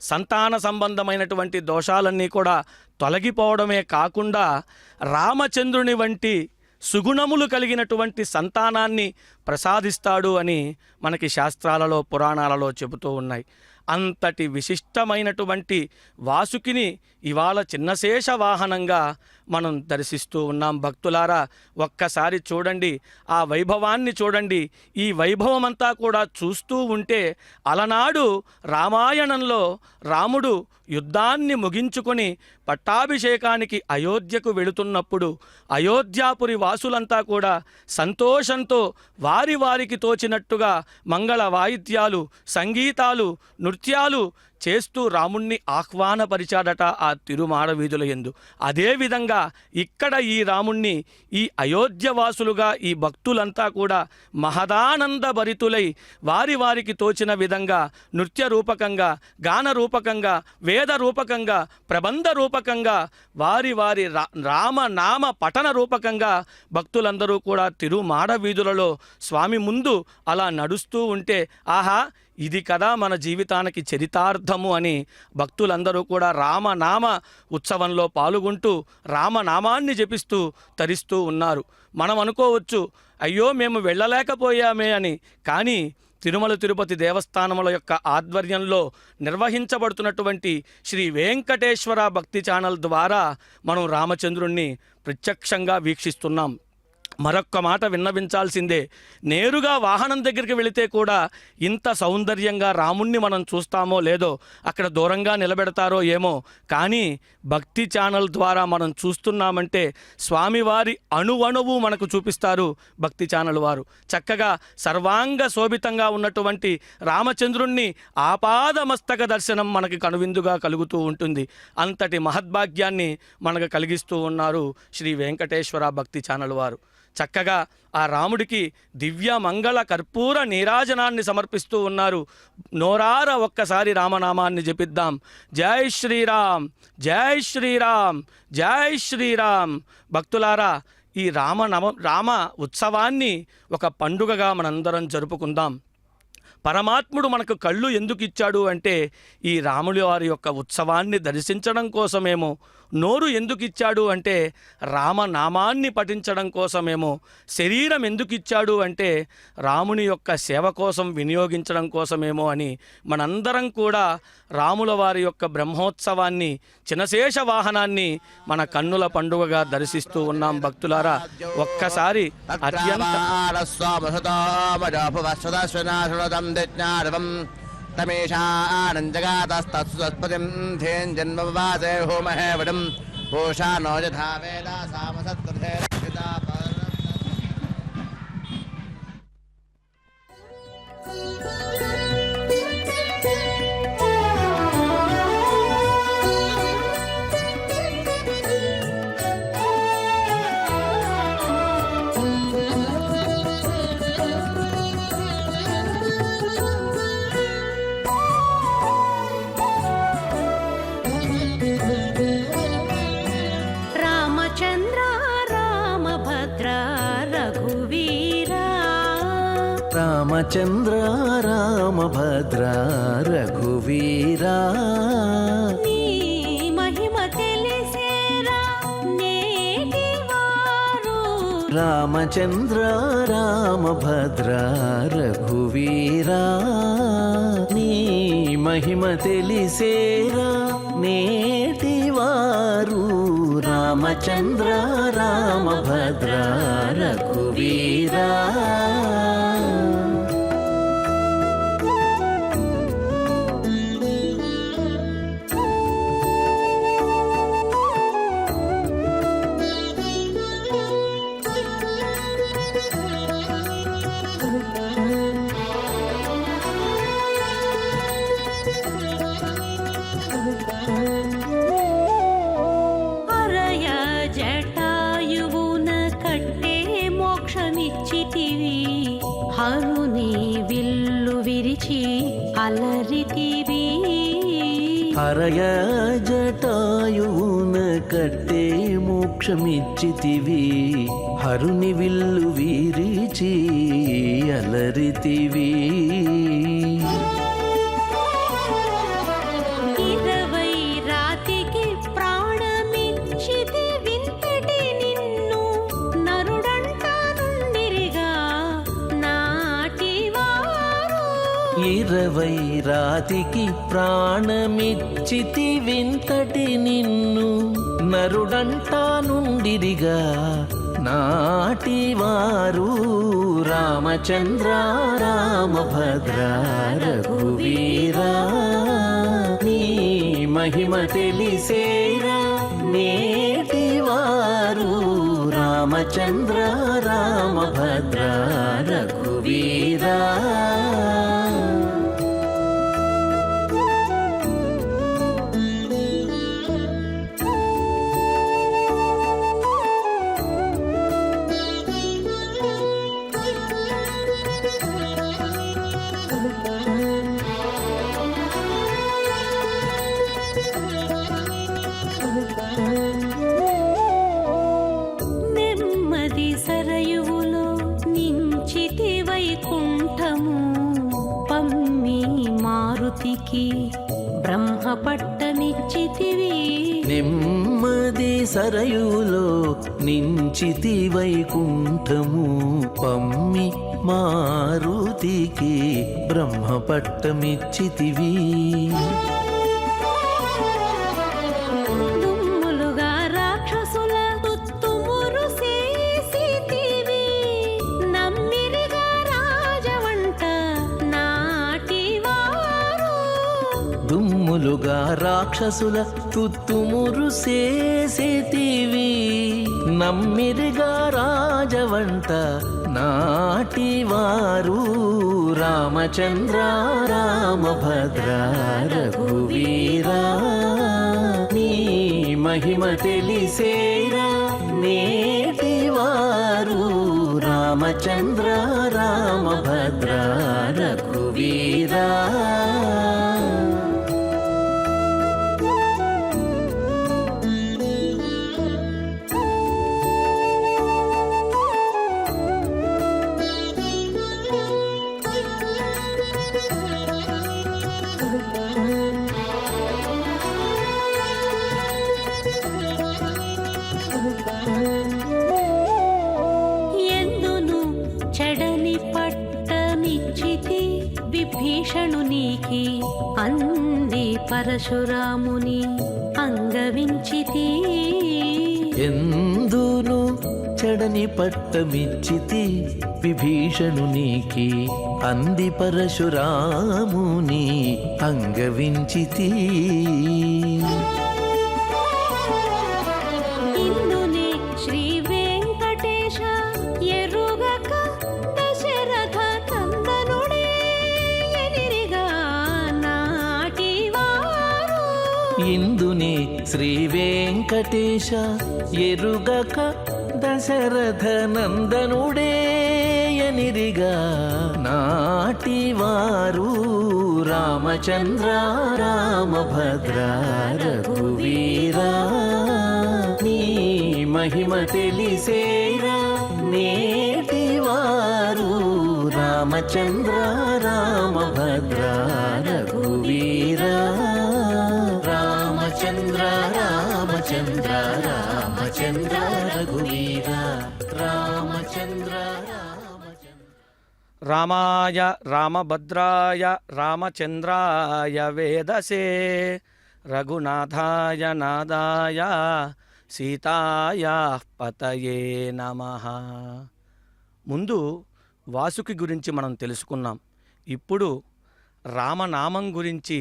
సంతాన సంబంధమైనటువంటి దోషాలన్నీ కూడా తొలగిపోవడమే కాకుండా రామచంద్రుని వంటి సుగుణములు కలిగినటువంటి సంతానాన్ని ప్రసాదిస్తాడు అని మనకి శాస్త్రాలలో పురాణాలలో చెబుతూ ఉన్నాయి. అంతటి విశిష్టమైనటువంటి వాసుకిని ఇవాళ చిన్నశేష వాహనంగా మనం దర్శిస్తూ ఉన్నాం. భక్తులారా, ఒక్కసారి చూడండి, ఆ వైభవాన్ని చూడండి. ఈ వైభవమంతా కూడా చూస్తూ ఉంటే అలనాడు రామాయణంలో రాముడు యుద్ధాన్ని ముగించుకొని పట్టాభిషేకానికి అయోధ్యకు వెళుతున్నప్పుడు అయోధ్యాపురి వాసులంతా కూడా సంతోషంతో వారి వారికి తోచినట్టుగా మంగళ వాయిద్యాలు, సంగీతాలు, నృత్యాలు చేస్తూ రాముణ్ణి ఆహ్వానపరిచాడట ఆ తిరుమాడ వీధుల యందు. అదేవిధంగా ఇక్కడ ఈ రాముణ్ణి ఈ అయోధ్యవాసులుగా ఈ భక్తులంతా కూడా మహదానంద భరితులై వారి వారికి తోచిన విధంగా నృత్య రూపకంగా, గాన రూపకంగా, వేద రూపకంగా, ప్రబంధ రూపకంగా, వారి వారి రామనామ పఠన రూపకంగా భక్తులందరూ కూడా తిరుమాడ వీధులలో స్వామి ముందు అలా నడుస్తూ ఉంటే, ఆహా, ఇది కదా మన జీవితానికి చరితార్థము అని భక్తులందరూ కూడా రామనామ ఉత్సవంలో పాల్గొంటూ రామనామాన్ని జపిస్తూ తరిస్తూ ఉన్నారు. మనం అనుకోవచ్చు, అయ్యో మేము వెళ్ళలేకపోయామే అని. కానీ తిరుమల తిరుపతి దేవస్థానముల యొక్క ఆధ్వర్యంలో నిర్వహించబడుతున్నటువంటి శ్రీ వెంకటేశ్వర భక్తి ఛానల్ ద్వారా మనం రామచంద్రుణ్ణి ప్రత్యక్షంగా వీక్షిస్తున్నాం. మరొక్క మాట విన్నవించాల్సిందే, నేరుగా వాహనం దగ్గరికి వెళితే కూడా ఇంత సౌందర్యంగా రాముణ్ణి మనం చూస్తామో లేదో, అక్కడ దూరంగా నిలబెడతారో ఏమో, కానీ భక్తి ఛానల్ ద్వారా మనం చూస్తున్నామంటే స్వామివారి అణువణువు మనకు చూపిస్తారు భక్తి ఛానల్ వారు. చక్కగా సర్వాంగ శోభితంగా ఉన్నటువంటి రామచంద్రుణ్ణి ఆపాదమస్తక దర్శనం మనకి కనువిందుగా కలుగుతూ ఉంటుంది. అంతటి మహద్భాగ్యాన్ని మనకు కలిగిస్తూ ఉన్నారు శ్రీ వెంకటేశ్వర భక్తి ఛానల్ వారు. చక్కగా ఆ రాముడికి దివ్య మంగళ కర్పూర నీరాజనాన్ని సమర్పిస్తూ ఉన్నారు. నోరార ఒక్కసారి రామనామాన్ని జపిద్దాం. జై శ్రీరామ్, జై శ్రీరామ్, జై శ్రీరామ్. భక్తులారా, ఈ రామ ఉత్సవాన్ని ఒక పండుగగా మనందరం జరుపుకుందాం. పరమాత్ముడు మనకు కళ్ళు ఎందుకు ఇచ్చాడు అంటే ఈ రాముడి వారి యొక్క ఉత్సవాన్ని దర్శించడం కోసమేమో. నోరు ఎందుకు ఇచ్చాడు అంటే రామనామాన్ని పఠించడం కోసమేమో. శరీరం ఎందుకు ఇచ్చాడు అంటే రాముని యొక్క సేవ కోసం వినియోగించడం కోసమేమో అని మనందరం కూడా రాముల వారి యొక్క బ్రహ్మోత్సవాన్ని, చినశేష వాహనాన్ని మన కన్నుల పండుగగా దర్శిస్తూ ఉన్నాం. భక్తులారా, ఒక్కసారి అత్యంత తమేషానంజగాతస్తత్స్పతిం ధేన్జన్మవాసే హోమహే వడం పూషా నో యథా వేద సామసత్కృతే రక్షితా. రామచంద్ర రామభద్ర రఘువీరా, నీ మహిమ తెలిసేరా నేటివారు. రామచంద్ర రామభద్ర రఘువీరా, నీ మహిమ తెలిసేరా నేటివారు. రామచంద్ర రామభద్ర రఘువీరా. అరయ జటాయువున కట్టే మోక్షమిచ్చితివి, హరుని విల్లు విరిచి అలరితివి. హరయ జటాయువున కట్టే మోక్షమిచ్చితివి, హరుని విల్లు విరిచి అలరితివి. 20 రాతికి ప్రాణమిచ్చితి వింతటి నిన్ను నరుడ జాతికి ప్రాణమిచ్చితి వింతటి నిన్ను నరుడంటా నుండిరిగా నాటివారు రామచంద్ర రామభద్ర రఘువీరా నీ మహిమ తెలిసేరా నేటివారు రామచంద్ర రామభద్ర రఘువీరా నెమ్మది సరయువులో నించితి వైకుంఠము పమ్మి మారుతికి బ్రహ్మ పట్టమిచ్చితివి నెమ్మది సరయులో నించితి వైకుంఠము పమ్మి మారుతికి బ్రహ్మ పట్టమిచ్చితివి దుమ్ములుగా రాక్షసుల తుత్తుమురు చేసితివి నమ్మిరిగా రాజవంట నాటివారు దుమ్ములుగా రాక్షసుల తుత్తుమురు చేసేతివి నమ్మిరిగా రాజవంట నాటివారు రామచంద్ర రామభద్ర రఘువీరా నీ మహిమ తెలిసేరా నేటివారు రామచంద్ర రామభద్ర రఘువీరా ఎందును చెడని పట్టమిచ్చితి విభీషణునికి అంది పరశురాముని అంగవించితి ఎందును చెడని పట్టమిచ్చితి విభీషణునికి అంది పరశురాముని అంగవించితి ఇందునే శ్రీ వెంకటేశ ఎరుగక దశరథ నందనుడే ఎనిరిగా నాటివారు ఇందుని శ్రీ వెంకటేశ ఎరుగక దశరథ నందనుడే ఎనిరిగా నాటివారు రామచంద్ర రామభద్ర రఘువీరా నీ మహిమ తెలిసేరా నేటివారు రామచంద్ర రామభద్ర రఘువీరా రామచంద్ర రామచంద్ర రామచంద్ర రఘువీరా రామచంద్ర రామాయ రామభద్రాయ రామచంద్రాయ వేదసే రఘునాథాయ నాదాయ సీతాయ పతయే నమః. ముందు వాసుకి గురించి మనం తెలుసుకున్నాం. ఇప్పుడు రామనామం గురించి,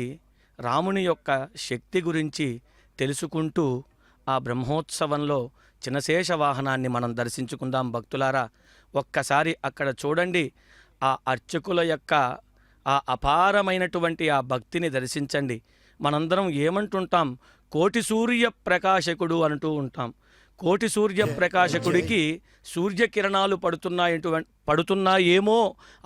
రాముని యొక్క శక్తి గురించి తెలుసుకుంటూ ఆ బ్రహ్మోత్సవంలో చినశేష వాహనాన్ని మనం దర్శించుకుందాం. భక్తులారా, ఒక్కసారి అక్కడ చూడండి. ఆ అర్చకుల యొక్క ఆ అపారమైనటువంటి ఆ భక్తిని దర్శించండి. మనందరం ఏమంటుంటాం? కోటి సూర్య ప్రకాశకుడు అంటూ ఉంటాం. కోటి సూర్య ప్రకాశకుడికి సూర్యకిరణాలు పడుతున్నాయేమో,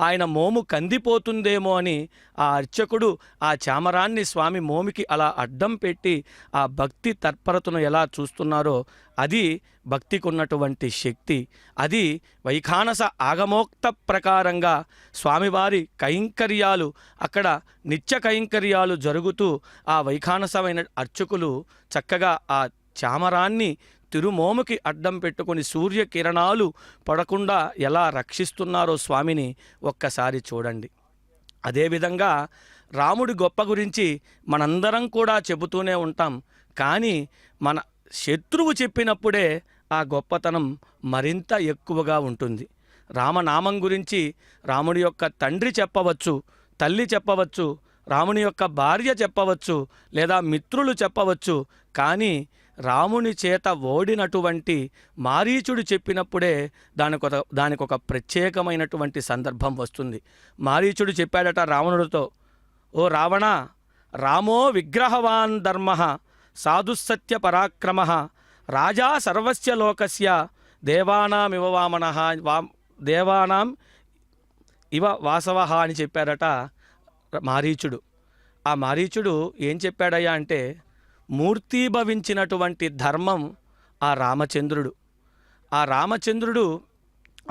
ఆయన మోము కందిపోతుందేమో అని ఆ అర్చకుడు ఆ చామరాన్ని స్వామి మోమికి అలా అడ్డం పెట్టి ఆ భక్తి తత్పరతను ఎలా చూస్తున్నారో అది భక్తికి ఉన్నటువంటి శక్తి. అది వైఖానస ఆగమోక్త ప్రకారంగా స్వామివారి కైంకర్యాలు, అక్కడ నిత్య కైంకర్యాలు జరుగుతూ ఆ వైఖానసమైన అర్చకులు చక్కగా ఆ చామరాన్ని తిరుమోముకి అడ్డం పెట్టుకుని సూర్యకిరణాలు పడకుండా ఎలా రక్షిస్తున్నారో స్వామిని ఒక్కసారి చూడండి. అదేవిధంగా రాముడి గొప్ప గురించి మనందరం కూడా చెబుతూనే ఉంటాం. కానీ మన శత్రువు చెప్పినప్పుడే ఆ గొప్పతనం మరింత ఎక్కువగా ఉంటుంది. రామనామం గురించి రాముడి యొక్క తండ్రి చెప్పవచ్చు, తల్లి చెప్పవచ్చు, రాముని యొక్క భార్య చెప్పవచ్చు, లేదా మిత్రులు చెప్పవచ్చు. కానీ రాముని చేత ఓడినటువంటి మారీచుడు చెప్పినప్పుడే దానికొక ప్రత్యేకమైనటువంటి సందర్భం వస్తుంది. మారీచుడు చెప్పాడట రావణుడితో, ఓ రావణ, రామో విగ్రహవాన్ ధర్మ సాధుసత్య పరాక్రమ రాజా సర్వస్య లోకస్య దేవానామివ వామనః దేవానాం ఇవ వాసవః అని చెప్పారట మారీచుడు. ఆ మారీచుడు ఏం చెప్పాడయ్యా అంటే, మూర్తీభవించినటువంటి ధర్మం ఆ రామచంద్రుడు. ఆ రామచంద్రుడు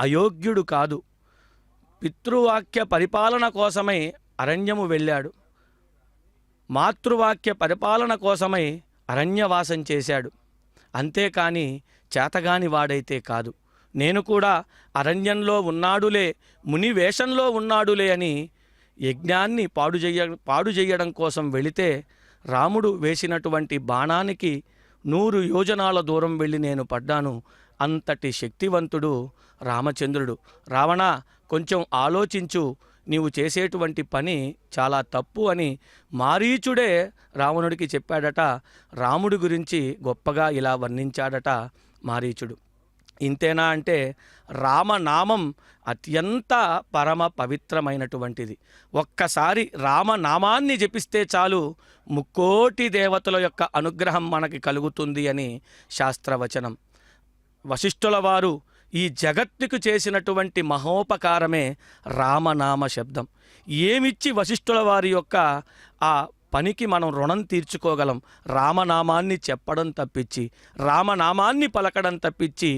అయోగ్యుడు కాదు. పితృవాక్య పరిపాలన కోసమై అరణ్యము వెళ్ళాడు. మాతృవాక్య పరిపాలన కోసమై అరణ్యవాసం చేశాడు. అంతేకాని చేతగాని వాడైతే కాదు. నేను కూడా అరణ్యంలో ఉన్నాడులే, ముని వేషంలో ఉన్నాడులే అని యజ్ఞాన్ని పాడు చేయడం కోసం వెళితే రాముడు వేసినటువంటి బాణానికి 100 యోజనాల దూరం వెళ్ళి నేను పడ్డాను. అంతటి శక్తివంతుడు రామచంద్రుడు. రావణ, కొంచెం ఆలోచించు, నీవు చేసేటువంటి పని చాలా తప్పు అని మారీచుడే రావణుడికి చెప్పాడట. రాముడి గురించి గొప్పగా ఇలా వర్ణించాడట మారీచుడు. ఇంతేనా అంటే రామనామం అత్యంత పరమ పవిత్రమైనటువంటిది. ఒక్కసారి రామనామాన్ని జపిస్తే చాలు 3,000,000 దేవతల యొక్క అనుగ్రహం మనకి కలుగుతుంది అని శాస్త్రవచనం. వశిష్ఠుల వారు ఈ జగత్తుకు చేసినటువంటి మహోపకారమే రామనామ శబ్దం. ఏమిచ్చి వశిష్ఠుల వారి యొక్క ఆ పనికి మనం రుణం తీర్చుకోగలం? రామనామాన్ని చెప్పడం తప్పించి, రామనామాన్ని పలకడం తప్పించి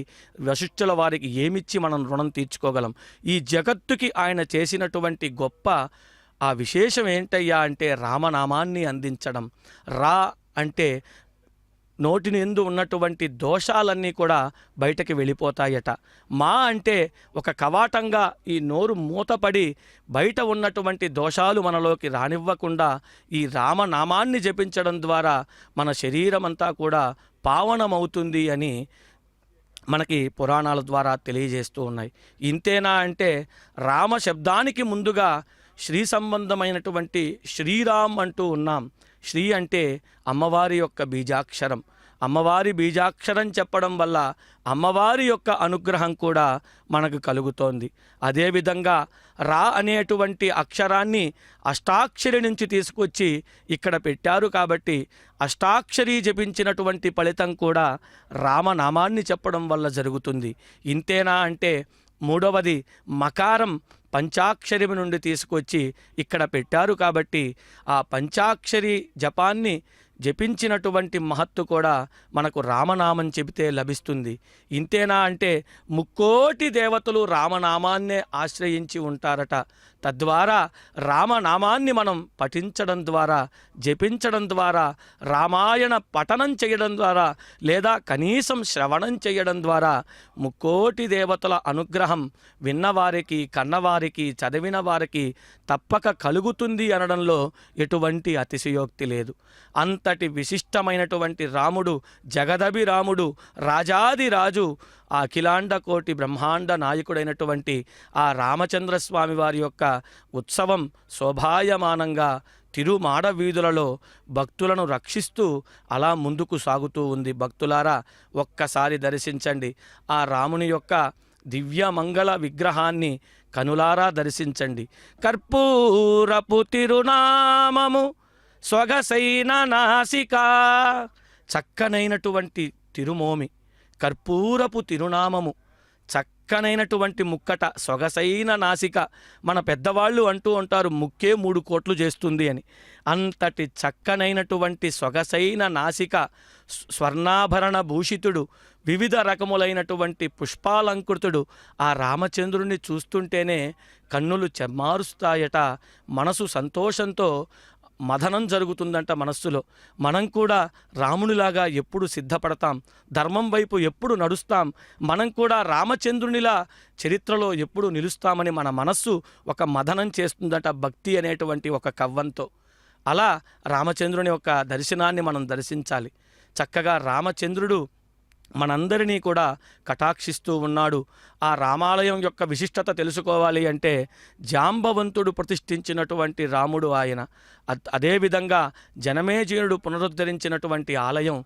వశిష్ఠుల వారికి ఏమిచ్చి మనం రుణం తీర్చుకోగలం? ఈ జగత్తుకి ఆయన చేసినటువంటి గొప్ప ఆ విశేషం ఏంటయ్యా అంటే రామనామాన్ని అందించడం. రా అంటే నోటిని ఎందు ఉన్నటువంటి దోషాలన్నీ కూడా బయటకి వెళ్ళిపోతాయట. మా అంటే ఒక కవాటంగా ఈ నోరు మూతపడి బయట ఉన్నటువంటి దోషాలు మనలోకి రానివ్వకుండా ఈ రామనామాన్ని జపించడం ద్వారా మన శరీరం అంతా కూడా పావనమవుతుంది అని మనకి పురాణాల ద్వారా తెలియజేస్తూ ఉన్నాయి. ఇంతేనా అంటే రామ శబ్దానికి ముందుగా శ్రీ సంబంధమైనటువంటి శ్రీరామ్ అంటూ ఉన్నాం. శ్రీ అంటే అమ్మవారి యొక్క బీజాక్షరం. అమ్మవారి బీజాక్షరం చెప్పడం వల్ల అమ్మవారి యొక్క అనుగ్రహం కూడా మనకు కలుగుతోంది. అదేవిధంగా రా అనేటువంటి అక్షరాన్ని అష్టాక్షరి నుంచి తీసుకొచ్చి ఇక్కడ పెట్టారు కాబట్టి అష్టాక్షరి జపించినటువంటి ఫలితం కూడా రామనామాన్ని చెప్పడం వల్ల జరుగుతుంది. ఇంతేనా అంటే మూడవది మకారం పంచాక్షరి నుండి తీసుకొచ్చి ఇక్కడ పెట్టారు కాబట్టి ఆ పంచాక్షరి జపాన్ని జపించినటువంటి మహత్తు కూడా మనకు రామనామం చెబితే లభిస్తుంది. ఇంతేనా అంటే 3,000,000 దేవతలు రామనామాన్నే ఆశ్రయించి ఉంటారట. తద్వారా రామనామాన్ని మనం పఠించడం ద్వారా, జపించడం ద్వారా, రామాయణ పఠనం చేయడం ద్వారా, లేదా కనీసం శ్రవణం చేయడం ద్వారా 3,000,000 దేవతల అనుగ్రహం విన్నవారికి, కన్నవారికి, చదివిన వారికి తప్పక కలుగుతుంది అనడంలో ఎటువంటి అతిశయోక్తి లేదు. అంతటి విశిష్టమైనటువంటి రాముడు, జగదభి రాముడు, రాజాది రాజు, ఆ అఖిలాండ కోటి బ్రహ్మాండ నాయకుడైనటువంటి ఆ రామచంద్రస్వామి వారి యొక్క ఉత్సవం శోభాయమానంగా తిరుమాడ వీధులలో భక్తులను రక్షిస్తూ అలా ముందుకు సాగుతూ ఉంది. భక్తులారా, ఒక్కసారి దర్శించండి. ఆ రాముని యొక్క దివ్య మంగళ విగ్రహాన్ని కనులారా దర్శించండి. కర్పూరపు తిరునామము స్వగసైన నాసిక, చక్కనైనటువంటి తిరుమోమి, కర్పూరపు తిరునామము, చక్కనైనటువంటి ముక్కట, సొగసైన నాసిక. మన పెద్దవాళ్ళు అంటూ ఉంటారు ముక్కే 3 కోట్లు చేస్తుంది అని. అంతటి చక్కనైనటువంటి సొగసైన నాసిక, స్వర్ణాభరణ భూషితుడు, వివిధ రకములైనటువంటి పుష్పాలంకృతుడు ఆ రామచంద్రుని చూస్తుంటేనే కన్నులు చెమ్మారుస్తాయట. మనసు సంతోషంతో మథనం జరుగుతుందంట మనస్సులో. మనం కూడా రామునిలాగా ఎప్పుడు సిద్ధపడతాం, ధర్మం వైపు ఎప్పుడు నడుస్తాం, మనం కూడా రామచంద్రునిలా చరిత్రలో ఎప్పుడు నిలుస్తామని మన మనస్సు ఒక మథనం చేస్తుందట భక్తి అనేటువంటి ఒక కవ్వంతో. అలా రామచంద్రుని యొక్క దర్శనాన్ని మనం దర్శించాలి. చక్కగా రామచంద్రుడు మనందరినీ కూడా కటాక్షిస్తూ ఉన్నాడు. ఆ రామాలయం యొక్క విశిష్టత తెలుసుకోవాలి అంటే జాంబవంతుడు ప్రతిష్ఠించినటువంటి రాముడు ఆయన. అదేవిధంగా జనమేజయుడు పునరుద్ధరించినటువంటి ఆలయం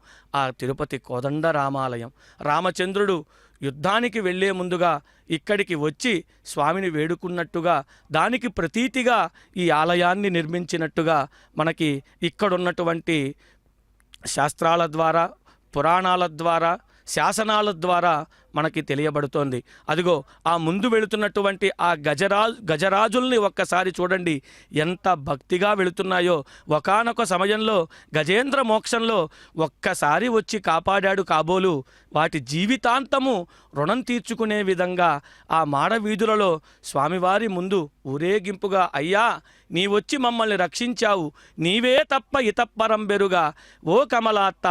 ఆ తిరుపతి కోదండ రామాలయం. రామచంద్రుడు యుద్ధానికి వెళ్లే ముందుగా ఇక్కడికి వచ్చి స్వామిని వేడుకున్నట్టుగా, దానికి ప్రతీతిగా ఈ ఆలయాన్ని నిర్మించినట్టుగా మనకి ఇక్కడున్నటువంటి శాస్త్రాల ద్వారా, పురాణాల ద్వారా, శాసనాల ద్వారా మనకి తెలియబడుతోంది. అదిగో ఆ ముందు వెళుతున్నటువంటి ఆ గజరాజుల్ని ఒక్కసారి చూడండి, ఎంత భక్తిగా వెళుతున్నాయో. ఒకానొక సమయంలో గజేంద్ర మోక్షంలో ఒక్కసారి వచ్చి కాపాడాడు కాబోలు వాటి జీవితాంతము రుణం తీర్చుకునే విధంగా ఆ మాడవీధులలో స్వామివారి ముందు ఊరేగింపుగా, అయ్యా నీవొచ్చి మమ్మల్ని రక్షించావు, నీవే తప్ప ఇతప్పరం బెరుగా, ఓ కమలాత్త,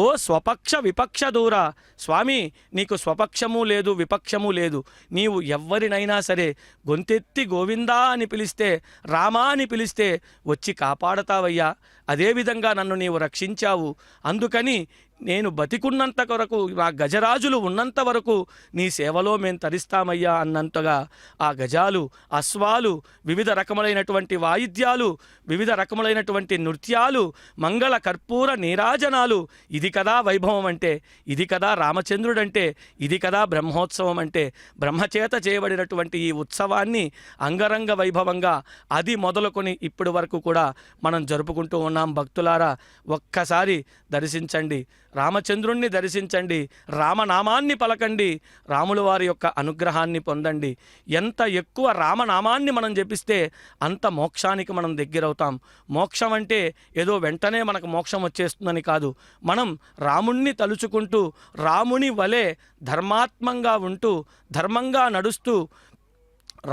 ఓ స్వపక్ష విపక్ష దూర, స్వామి నీకు స్వపక్షము లేదు విపక్షము లేదు, నీవు ఎవ్వరినైనా సరే గొంతెత్తి గోవిందా అని పిలిస్తే, రామా అని పిలిస్తే వచ్చి కాపాడతావయ్యా, అదేవిధంగా నన్ను నీవు రక్షించావు, అందుకని నేను బతికున్నంత వరకు, నా గజరాజులు ఉన్నంత వరకు నీ సేవలో మేము తరిస్తామయ్యా అన్నంతగా ఆ గజాలు, అశ్వాలు, వివిధ రకములైనటువంటి వాయిద్యాలు, వివిధ రకములైనటువంటి నృత్యాలు, మంగళ కర్పూర నీరాజనాలు, ఇది కదా వైభవం అంటే, ఇది కదా రామచంద్రుడంటే, ఇది కదా బ్రహ్మోత్సవం అంటే. బ్రహ్మచేత చేయబడినటువంటి ఈ ఉత్సవాన్ని అంగరంగ వైభవంగా అది మొదలుకొని ఇప్పటి వరకు కూడా మనం జరుపుకుంటూ ఉన్నాం. భక్తులారా ఒక్కసారి దర్శించండి, రామచంద్రుణ్ణి దర్శించండి, రామనామాన్ని పలకండి, రాముల వారి యొక్క అనుగ్రహాన్ని పొందండి. ఎంత ఎక్కువ రామనామాన్ని మనం జపిస్తే అంత మోక్షానికి మనం దగ్గరవుతాం. మోక్షం అంటే ఏదో వెంటనే మనకు మోక్షం వచ్చేస్తుందని కాదు. మనం రాముణ్ణి తలుచుకుంటూ రాముని వలె ధర్మాత్మంగా ఉంటూ ధర్మంగా నడుస్తూ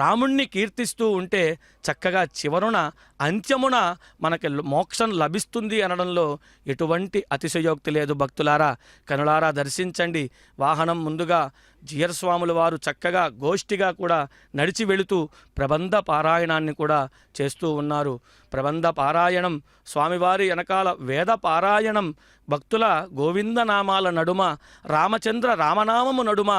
రాముణ్ణి కీర్తిస్తూ ఉంటే చక్కగా చివరున అంత్యమున మనకి మోక్షం లభిస్తుంది అనడంలో ఎటువంటి అతిశయోక్తి లేదు. భక్తులారా కనులారా దర్శించండి. వాహనం ముందుగా జియర్ స్వాముల వారు చక్కగా గోష్ఠిగా కూడా నడిచి వెళుతూ ప్రబంధ పారాయణాన్ని కూడా చేస్తూ ఉన్నారు. ప్రబంధ పారాయణం, స్వామివారి వెనకాల వేద పారాయణం, భక్తుల గోవిందనామాల నడుమ, రామచంద్ర రామనామము నడుమ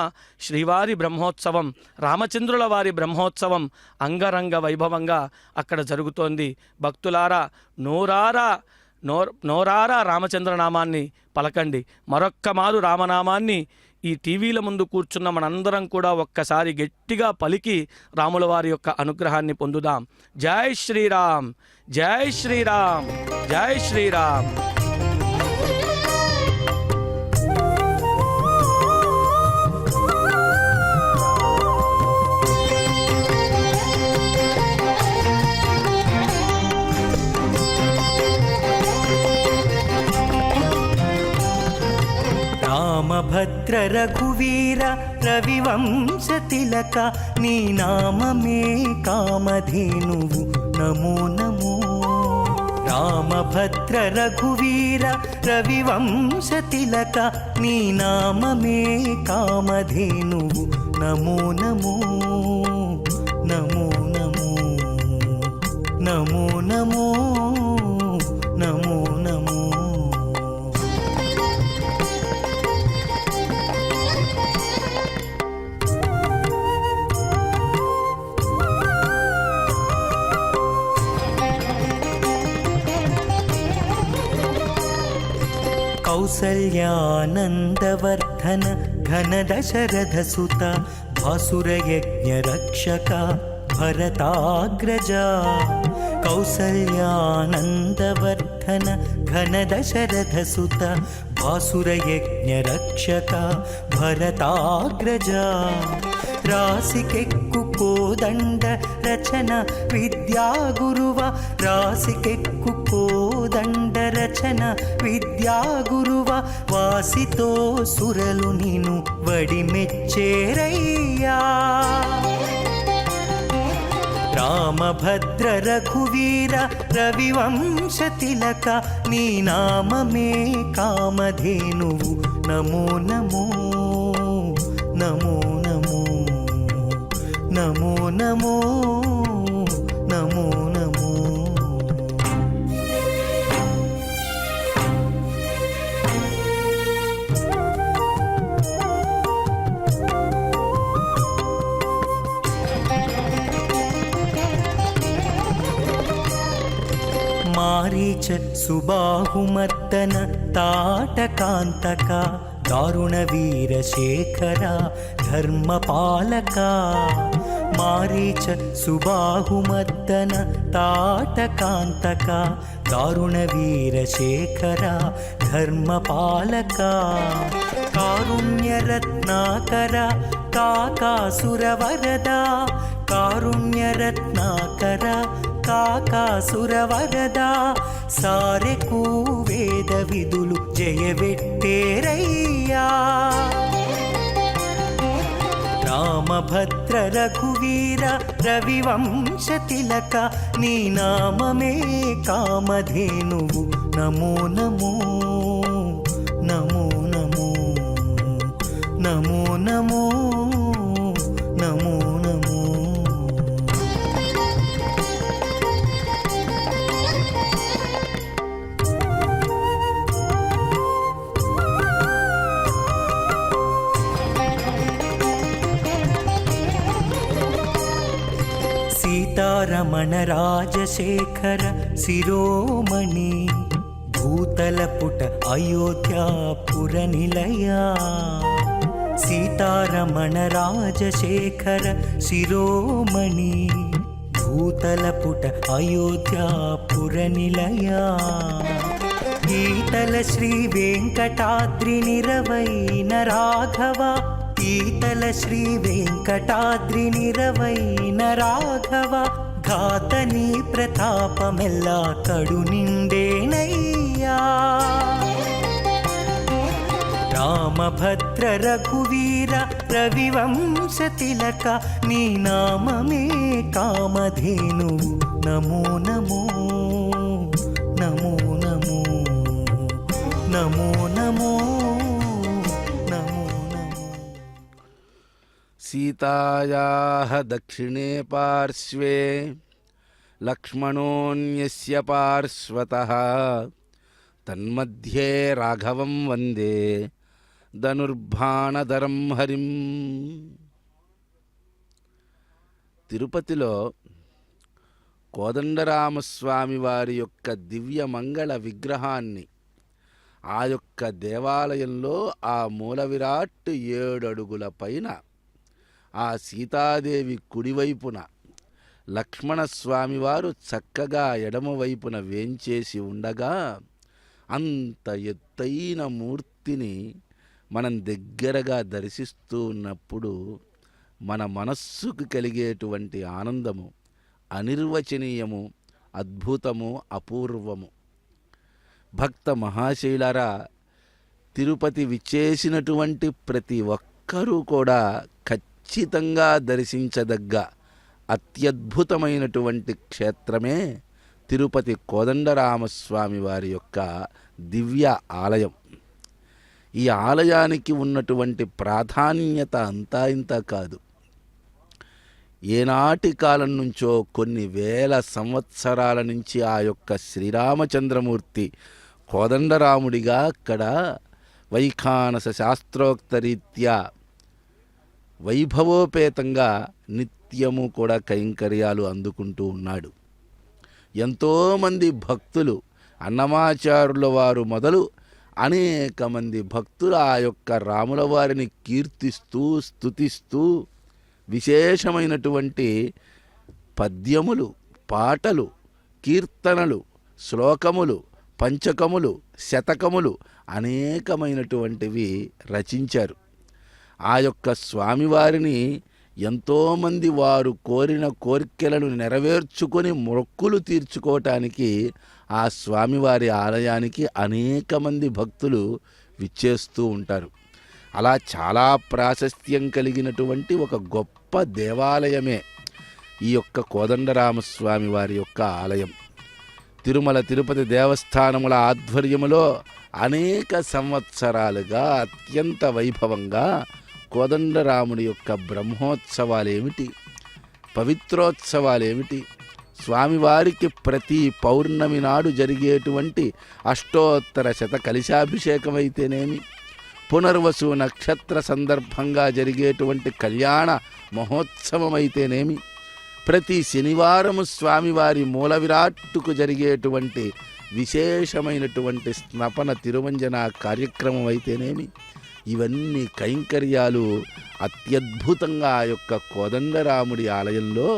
శ్రీవారి బ్రహ్మోత్సవం, రామచంద్రుల వారి బ్రహ్మోత్సవం అంగరంగ వైభవంగా అక్కడ జరుగుతోంది. భక్తులారా నోరారా రామచంద్రనామాన్ని పలకండి. మరొక్క మారు రామనామాన్ని ఈ టీవీల ముందు కూర్చున్న మనందరం కూడా ఒక్కసారి గట్టిగా పలికి రాముల వారి యొక్క అనుగ్రహాన్ని పొందుదాం. జై శ్రీరామ్, జై శ్రీరామ్, జై శ్రీరామ్. రామభద్ర రఘువీర రవివంశ తిలక, నీ నామమే కామధేనువు నమో నమో. రామభద్ర రఘువీర రవివంశ తిలక, నీ నామమే కామధేనువు నమో నమో. నమో నమో, నమో నమో, నమో నమో. కౌసల్యానందవర్ధన ఘన దశరథ సుత, భాసురయజ్ఞ రక్షక భరతాగ్రజ. కౌసల్యానందవర్ధన ఘన దశరథ సుత, భాసురయజ్ఞ రక్షక భరతాగ్రజ. రాసికెక్కు కోదండ రచన విద్యా గురువ, రాసికెక్కు కోదండ రచన విద్యా గురువ. వాసితో సురలు నిను వడి మెచ్చేరయ్యా. రామభద్ర రఘువీర రవివంశ తిలక నీ నామమే కామధేనువు నమో నమో నమో నమో నమో నమో నమో నమో. మారీచ సుబాహుమర్దన తాటకాంతక దారుణ వీరశేఖర ధర్మపాలక మారీచ సుబాహుమర్దన తాటకాంతక దారుణ వీరశేఖర ధర్మపాలక కారుణ్యరత్నాకర కాకాసురవరద కారుణ్యరత్నాకర కాకాసురవరద సారెకు వేద విధులు జయవెట్టేరయ్యా రామభద్ర రఘువీర రవివంశ తిలక నీ నామమే కామధేనువు నమో నమో నమో నమో నమో నమో నమో నమో. సీతారమణ రాజశేఖర శిరోమణి భూతలపుట అయోధ్యాపుర నిలయా సీతారమణ రాజశేఖర శిరోమణి భూతలపుట అయోధ్యాపుర నిలయా ఈతల శ్రీ వెంకటాద్రి నిరవైన రాఘవ ఈతల శ్రీ వెంకటాద్రి నిరవైన రాఘవ ఘాతని ప్రతాపమెల్లా కడు నిండేనయ్యా రామభద్ర రఘువీర రవివంశ తిలక నీ నామమే కామధేనువు నమో నమో నమో నమో నమో నమో నమో నమో. సీతాయాః దక్షిణే పార్శ్వే లక్ష్మణోऽన్యస్య పార్శ్వతః తన్మధ్యే రాఘవం వందే ధనుర్బాణధరం హరిం. తిరుపతిలో కోదండరామస్వామి వారి యొక్క దివ్యమంగళ విగ్రహాన్ని ఆ యొక్క దేవాలయంలో ఆ మూల విరాట్ 7 అడుగుల పైన ఆ సీతాదేవి కుడివైపున లక్ష్మణస్వామివారు చక్కగా ఎడమవైపున వేంచేసి ఉండగా అంత ఎత్తైన మూర్తిని మనం దగ్గరగా దర్శిస్తూ ఉన్నప్పుడు మన మనస్సుకు కలిగేటువంటి ఆనందము అనిర్వచనీయము, అద్భుతము, అపూర్వము. భక్త మహాశైలారా, తిరుపతి విచ్చేసినటువంటి ప్రతి ఒక్కరూ కూడా ఖచ్చితంగా దర్శించదగ్గ అత్యద్భుతమైనటువంటి క్షేత్రమే తిరుపతి కోదండరామస్వామి వారి యొక్క దివ్య ఆలయం. ఈ ఆలయానికి ఉన్నటువంటి ప్రాధాన్యత అంతా ఇంత కాదు. ఏనాటి కాలం నుంచో కొన్ని వేల సంవత్సరాల నుంచి ఆ యొక్క శ్రీరామచంద్రమూర్తి కోదండరాముడిగా అక్కడ వైఖానస శాస్త్రోక్తరీత్యా వైభవోపేతంగా నిత్యము కూడా కైంకర్యాలు అందుకుంటూ ఉన్నాడు. ఎంతోమంది భక్తులు, అన్నమాచారుల వారు మొదలు అనేక మంది భక్తులు ఆ యొక్క రాముల వారిని కీర్తిస్తూ స్తుతిస్తూ విశేషమైనటువంటి పద్యములు, పాటలు, కీర్తనలు, శ్లోకములు, పంచకములు, శతకములు అనేకమైనటువంటివి రచించారు. ఆ యొక్క స్వామివారిని ఎంతోమంది వారు కోరిన కోరికలను నెరవేర్చుకొని మొక్కులు తీర్చుకోవటానికి ఆ స్వామివారి ఆలయానికి అనేక మంది భక్తులు విచ్చేస్తూ ఉంటారు. అలా చాలా ప్రాశస్త్యం కలిగినటువంటి ఒక గొప్ప దేవాలయమే ఈ యొక్క కోదండరామస్వామి వారి యొక్క ఆలయం. తిరుమల తిరుపతి దేవస్థానముల ఆధ్వర్యములో అనేక సంవత్సరాలుగా అత్యంత వైభవంగా కోదండరాముడి యొక్క బ్రహ్మోత్సవాలేమిటి, పవిత్రోత్సవాలేమిటి, స్వామివారికి ప్రతి పౌర్ణమి నాడు జరిగేటువంటి అష్టోత్తర శత కలశాభిషేకం అయితేనేమి, పునర్వసు నక్షత్ర సందర్భంగా జరిగేటువంటి కళ్యాణ మహోత్సవం అయితేనేమి, ప్రతి శనివారము స్వామివారి మూల విరాట్టుకు జరిగేటువంటి విశేషమైనటువంటి స్నపన తిరుమంజన కార్యక్రమం అయితేనేమి, ఇవన్నీ కైంకర్యాలు అత్యద్భుతంగా ఆ యొక్క కోదండరాముడి ఆలయంలో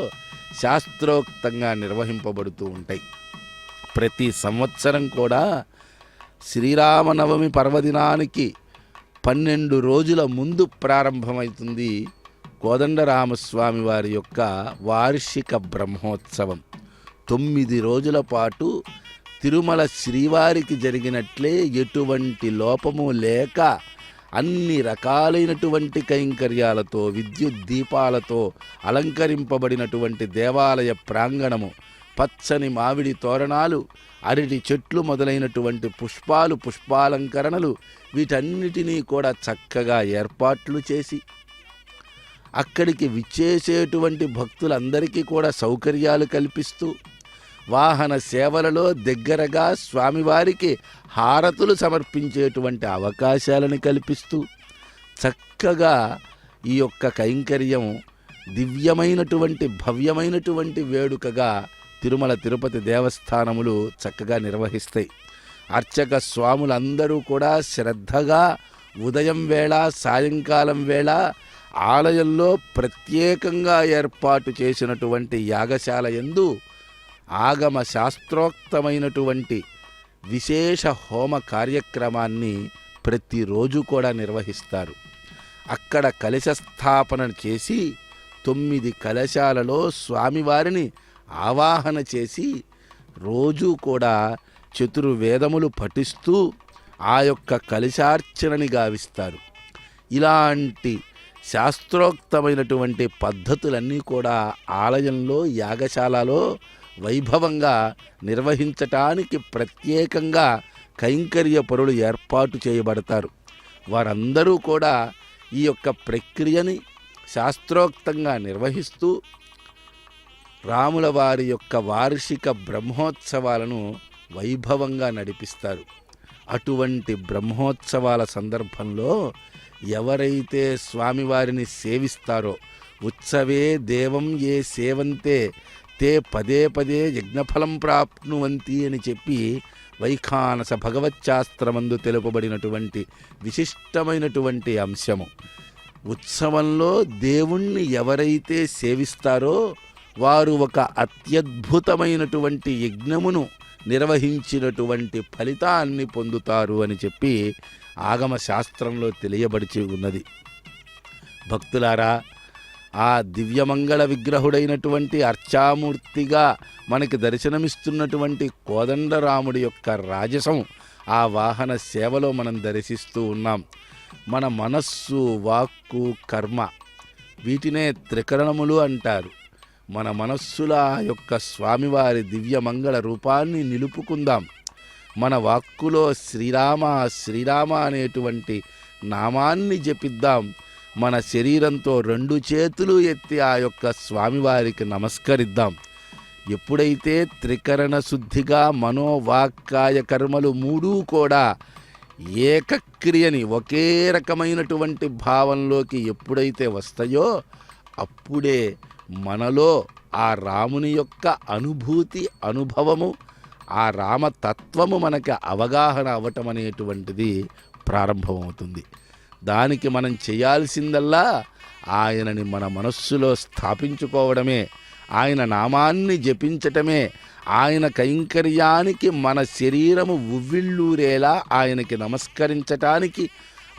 శాస్త్రోక్తంగా నిర్వహింపబడుతూ ఉంటాయి. ప్రతి సంవత్సరం కూడా శ్రీరామనవమి పర్వదినానికి 12 రోజుల ముందు ప్రారంభమవుతుంది కోదండరామస్వామి వారి యొక్క వార్షిక బ్రహ్మోత్సవం. 9 రోజుల పాటు తిరుమల శ్రీవారికి జరిగినట్లే ఎటువంటి లోపము లేక అన్ని రకాలైనటువంటి కైంకర్యాలతో విద్యుత్ దీపాలతో అలంకరింపబడినటువంటి దేవాలయ ప్రాంగణము, పచ్చని మామిడి తోరణాలు, అరటి చెట్లు మొదలైనటువంటి పుష్పాలంకరణలు, వీటన్నిటినీ కూడా చక్కగా ఏర్పాట్లు చేసి అక్కడికి విచ్చేసేటువంటి భక్తులందరికీ కూడా సౌకర్యాలు కల్పిస్తూ, వాహన సేవలలో దగ్గరగా స్వామివారికి హారతులు సమర్పించేటువంటి అవకాశాలను కల్పిస్తూ చక్కగా ఈ యొక్క కైంకర్యం దివ్యమైనటువంటి భవ్యమైనటువంటి వేడుకగా తిరుమల తిరుపతి దేవస్థానములు చక్కగా నిర్వహిస్తాయి. అర్చక స్వాములందరూ కూడా శ్రద్ధగా ఉదయం వేళ సాయంకాలం వేళ ఆలయంలో ప్రత్యేకంగా ఏర్పాటు చేసినటువంటి యాగశాల యందు ఆగమ శాస్త్రోక్తమైనటువంటి విశేష హోమ కార్యక్రమాన్ని ప్రతిరోజు కూడా నిర్వహిస్తారు. అక్కడ కలశ స్థాపన చేసి 9 కలశాలలో స్వామివారిని ఆవాహన చేసి రోజూ కూడా చతుర్వేదములు పఠిస్తూ ఆ యొక్క కలశార్చనని గావిస్తారు. ఇలాంటి శాస్త్రోక్తమైనటువంటి పద్ధతులన్నీ కూడా ఆలయంలో యాగశాలలో వైభవంగా నిర్వహించటానికి ప్రత్యేకంగా కైంకర్య పరులు ఏర్పాటు చేయబడతారు. వారందరూ కూడా ఈ యొక్క ప్రక్రియని శాస్త్రోక్తంగా నిర్వహిస్తూ రాముల వారి యొక్క వార్షిక బ్రహ్మోత్సవాలను వైభవంగా నడిపిస్తారు. అటువంటి బ్రహ్మోత్సవాల సందర్భంలో ఎవరైతే స్వామివారిని సేవిస్తారో ఉత్సవే దేవం ఏ సేవంతే తే పదే పదే యజ్ఞఫలం ప్రాప్నువంతి అని చెప్పి వైఖానస భగవచ్శాస్త్రమందు తెలుపబడినటువంటి విశిష్టమైనటువంటి అంశము. ఉత్సవంలో దేవుణ్ణి ఎవరైతే సేవిస్తారో వారు ఒక అత్యద్భుతమైనటువంటి యజ్ఞమును నిర్వహించినటువంటి ఫలితాన్ని పొందుతారు అని చెప్పి ఆగమ శాస్త్రంలో తెలియబడిచి ఉన్నది. భక్తులారా, ఆ దివ్యమంగళ విగ్రహుడైనటువంటి అర్చామూర్తిగా మనకి దర్శనమిస్తున్నటువంటి కోదండరాముడి యొక్క రాజసం ఆ వాహన సేవలో మనం దర్శిస్తూ ఉన్నాం. మన మనస్సు, వాక్కు, కర్మ వీటినే త్రికరణములు అంటారు. మన మనస్సులో ఆ యొక్క స్వామివారి దివ్యమంగళ రూపాన్ని నిలుపుకుందాం. మన వాక్కులో శ్రీరామ శ్రీరామ అనేటువంటి నామాన్ని జపిద్దాం. మన శరీరంతో 2 చేతులు ఎత్తి ఆ యొక్క స్వామివారికి నమస్కరిద్దాం. ఎప్పుడైతే త్రికరణ శుద్ధిగా మనోవాక్కాయ కర్మలు 3 కూడా ఏకక్రియని ఒకే రకమైనటువంటి భావంలోకి ఎప్పుడైతే వస్తాయో అప్పుడే మనలో ఆ రాముని యొక్క అనుభూతి, అనుభవము, ఆ రామతత్వము మనకి అవగాహన అవ్వటం అనేటువంటిది ప్రారంభమవుతుంది. దానికి మనం చేయాల్సిందల్లా ఆయనని మన మనస్సులో స్థాపించుకోవడమే, ఆయన నామాన్ని జపించటమే, ఆయన కైంకర్యానికి మన శరీరము ఉవ్విళ్ళూరేలా ఆయనకి నమస్కరించటానికి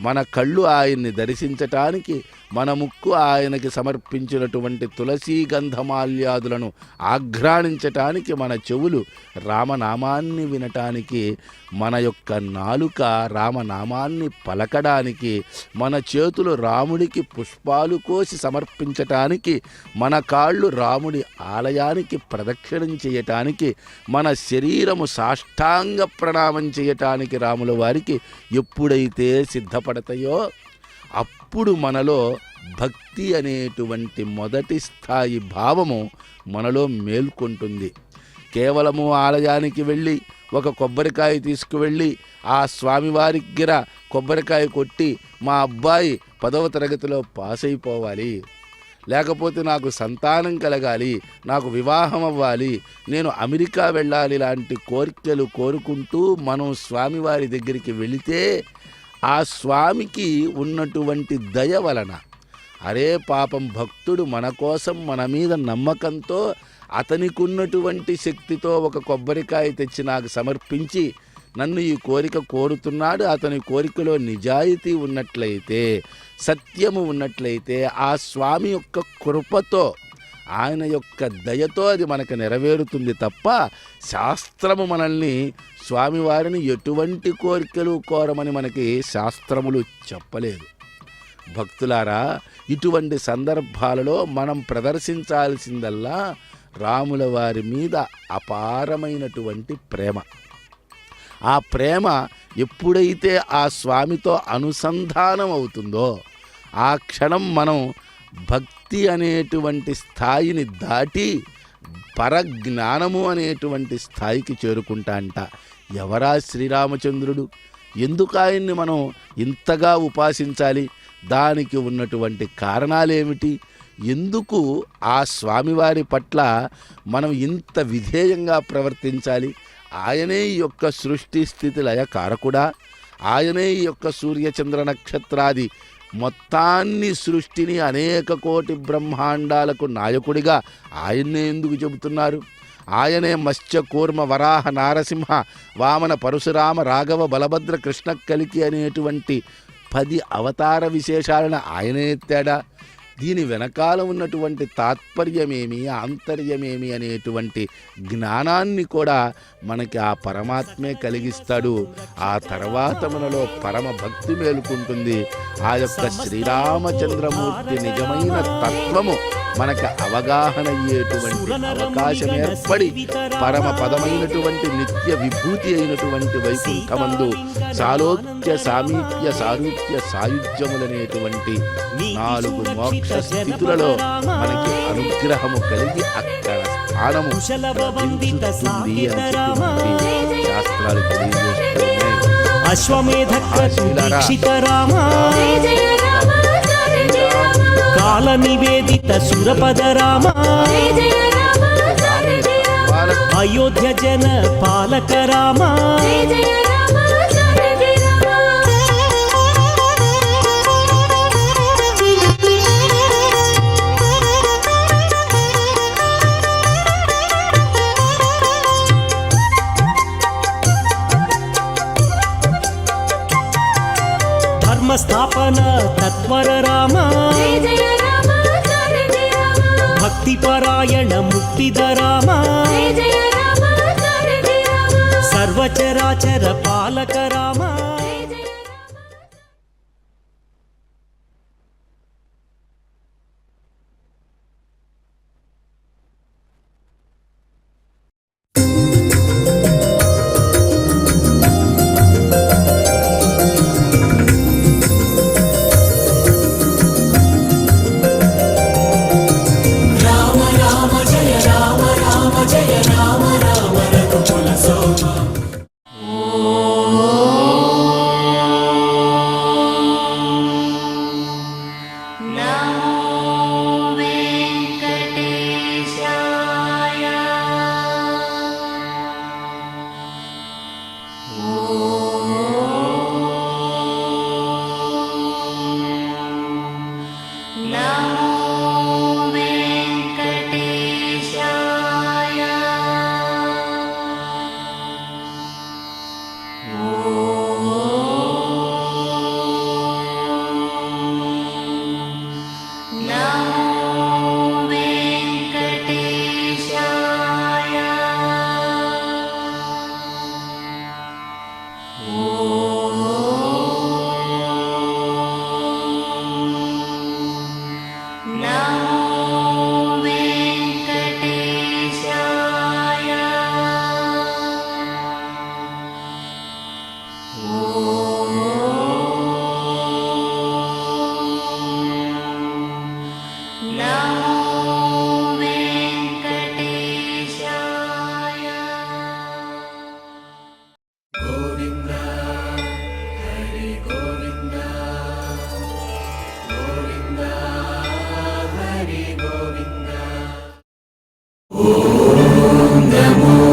మన కళ్ళు ఆయన్ని దర్శించటానికి, మన ముక్కు ఆయనకి సమర్పించినటువంటి తులసీ గంధమాల్యాదులను ఆఘ్రాణించటానికి, మన చెవులు రామనామాన్ని వినటానికి, మన యొక్క నాలుక రామనామాన్ని పలకడానికి, మన చేతులు రాముడికి పుష్పాలు కోసి సమర్పించటానికి, మన కాళ్ళు రాముడి ఆలయానికి ప్రదక్షిణం చేయటానికి, మన శరీరము సాష్టాంగ ప్రణామం చేయటానికి రాముల వారికి ఎప్పుడైతే సిద్ధపడతాయో అప్పుడు మనలో భక్తి అనేటువంటి మొదటి స్థాయి భావము మనలో మేల్కొంటుంది. కేవలము ఆలయానికి వెళ్ళి ఒక కొబ్బరికాయ తీసుకువెళ్ళి ఆ స్వామివారి దగ్గర కొబ్బరికాయ కొట్టి మా అబ్బాయి 10వ తరగతిలో పాస్ అయిపోవాలి, లేకపోతే నాకు సంతానం కలగాలి, నాకు వివాహం అవ్వాలి, నేను అమెరికా వెళ్ళాలి లాంటి కోరికలు కోరుకుంటూ మనం స్వామివారి దగ్గరికి వెళితే ఆ స్వామికి ఉన్నటువంటి దయ వలన, అరే పాపం భక్తుడు మన కోసం మన మీద నమ్మకంతో అతనికి ఉన్నటువంటి శక్తితో ఒక కొబ్బరికాయ తెచ్చి నాకు సమర్పించి నన్ను ఈ కోరిక కోరుతున్నాడు, అతని కోరికలో నిజాయితీ ఉన్నట్లయితే, సత్యము ఉన్నట్లయితే ఆ స్వామి యొక్క కృపతో, ఆయన యొక్క దయతో అది మనకు నెరవేరుతుంది తప్ప శాస్త్రము మనల్ని స్వామివారిని ఎటువంటి కోరికలు కోరమని మనకి శాస్త్రములు చెప్పలేదు. భక్తులారా, ఇటువంటి సందర్భాలలో మనం ప్రదర్శించాల్సిందల్లా రాముల వారి మీద అపారమైనటువంటి ప్రేమ. ఆ ప్రేమ ఎప్పుడైతే ఆ స్వామితో అనుసంధానం అవుతుందో ఆ క్షణం మనం భక్తి అనేటువంటి స్థాయిని దాటి పరజ్ఞానము అనేటువంటి స్థాయికి చేరుకుంటా అంట. ఎవరా శ్రీరామచంద్రుడు? ఎందుకు ఆయన్ని మనం ఇంతగా ఉపాసించాలి? దానికి ఉన్నటువంటి కారణాలేమిటి? ఎందుకు ఆ స్వామివారి పట్ల మనం ఇంత విధేయంగా ప్రవర్తించాలి? ఆయనే ఈ యొక్క సృష్టి స్థితి లయ కారకుడా? ఆయనే ఈ యొక్క సూర్యచంద్ర నక్షత్రాది మొత్తాన్ని సృష్టిని అనేక కోటి బ్రహ్మాండాలకు నాయకుడిగా ఆయన్నే ఎందుకు చెబుతున్నారు? ఆయనే మత్స్య కూర్మ వరాహ నారసింహ వామన పరశురామ రాఘవ బలభద్ర కృష్ణ కలికి అనేటువంటి 10 అవతార విశేషాలను ఆయనే ఎత్తాడా? దీని వెనకాల ఉన్నటువంటి తాత్పర్యమేమి, ఆంతర్యమేమి అనేటువంటి జ్ఞానాన్ని కూడా మనకి ఆ పరమాత్మే కలిగిస్తాడు. ఆ తర్వాత మనలో పరమ భక్తి మేలుకుంటుంది. ఆ యొక్క శ్రీరామచంద్రమూర్తి నిజమైన తత్వము మనకు అవగాహన అయ్యేటువంటి అవకాశం ఏర్పడి పరమ పదమైనటువంటి నిత్య విభూతి అయినటువంటి వైకుంఠమందు సాలోక్య సామీప్య సారూప్య సాయుధ్యములనేటువంటి 4 మోక్ష స్థితులలో మనకి అనుగ్రహము కలిగి అక్కడ స్థానము లభించుతుంది అని చెప్పి శాస్త్రాలు తెలియజేస్తున్నాయి. అశ్వమేధ దీక్షిత రామ, కాల నివేదిత సురపద రామ, అయోధ్య జన పాలక రామ, ధర్మస్థాపన తత్వర రామ, భక్తిపరాయణ ముక్తిద రామ, సర్వచరాచర పాలక రామ. నమో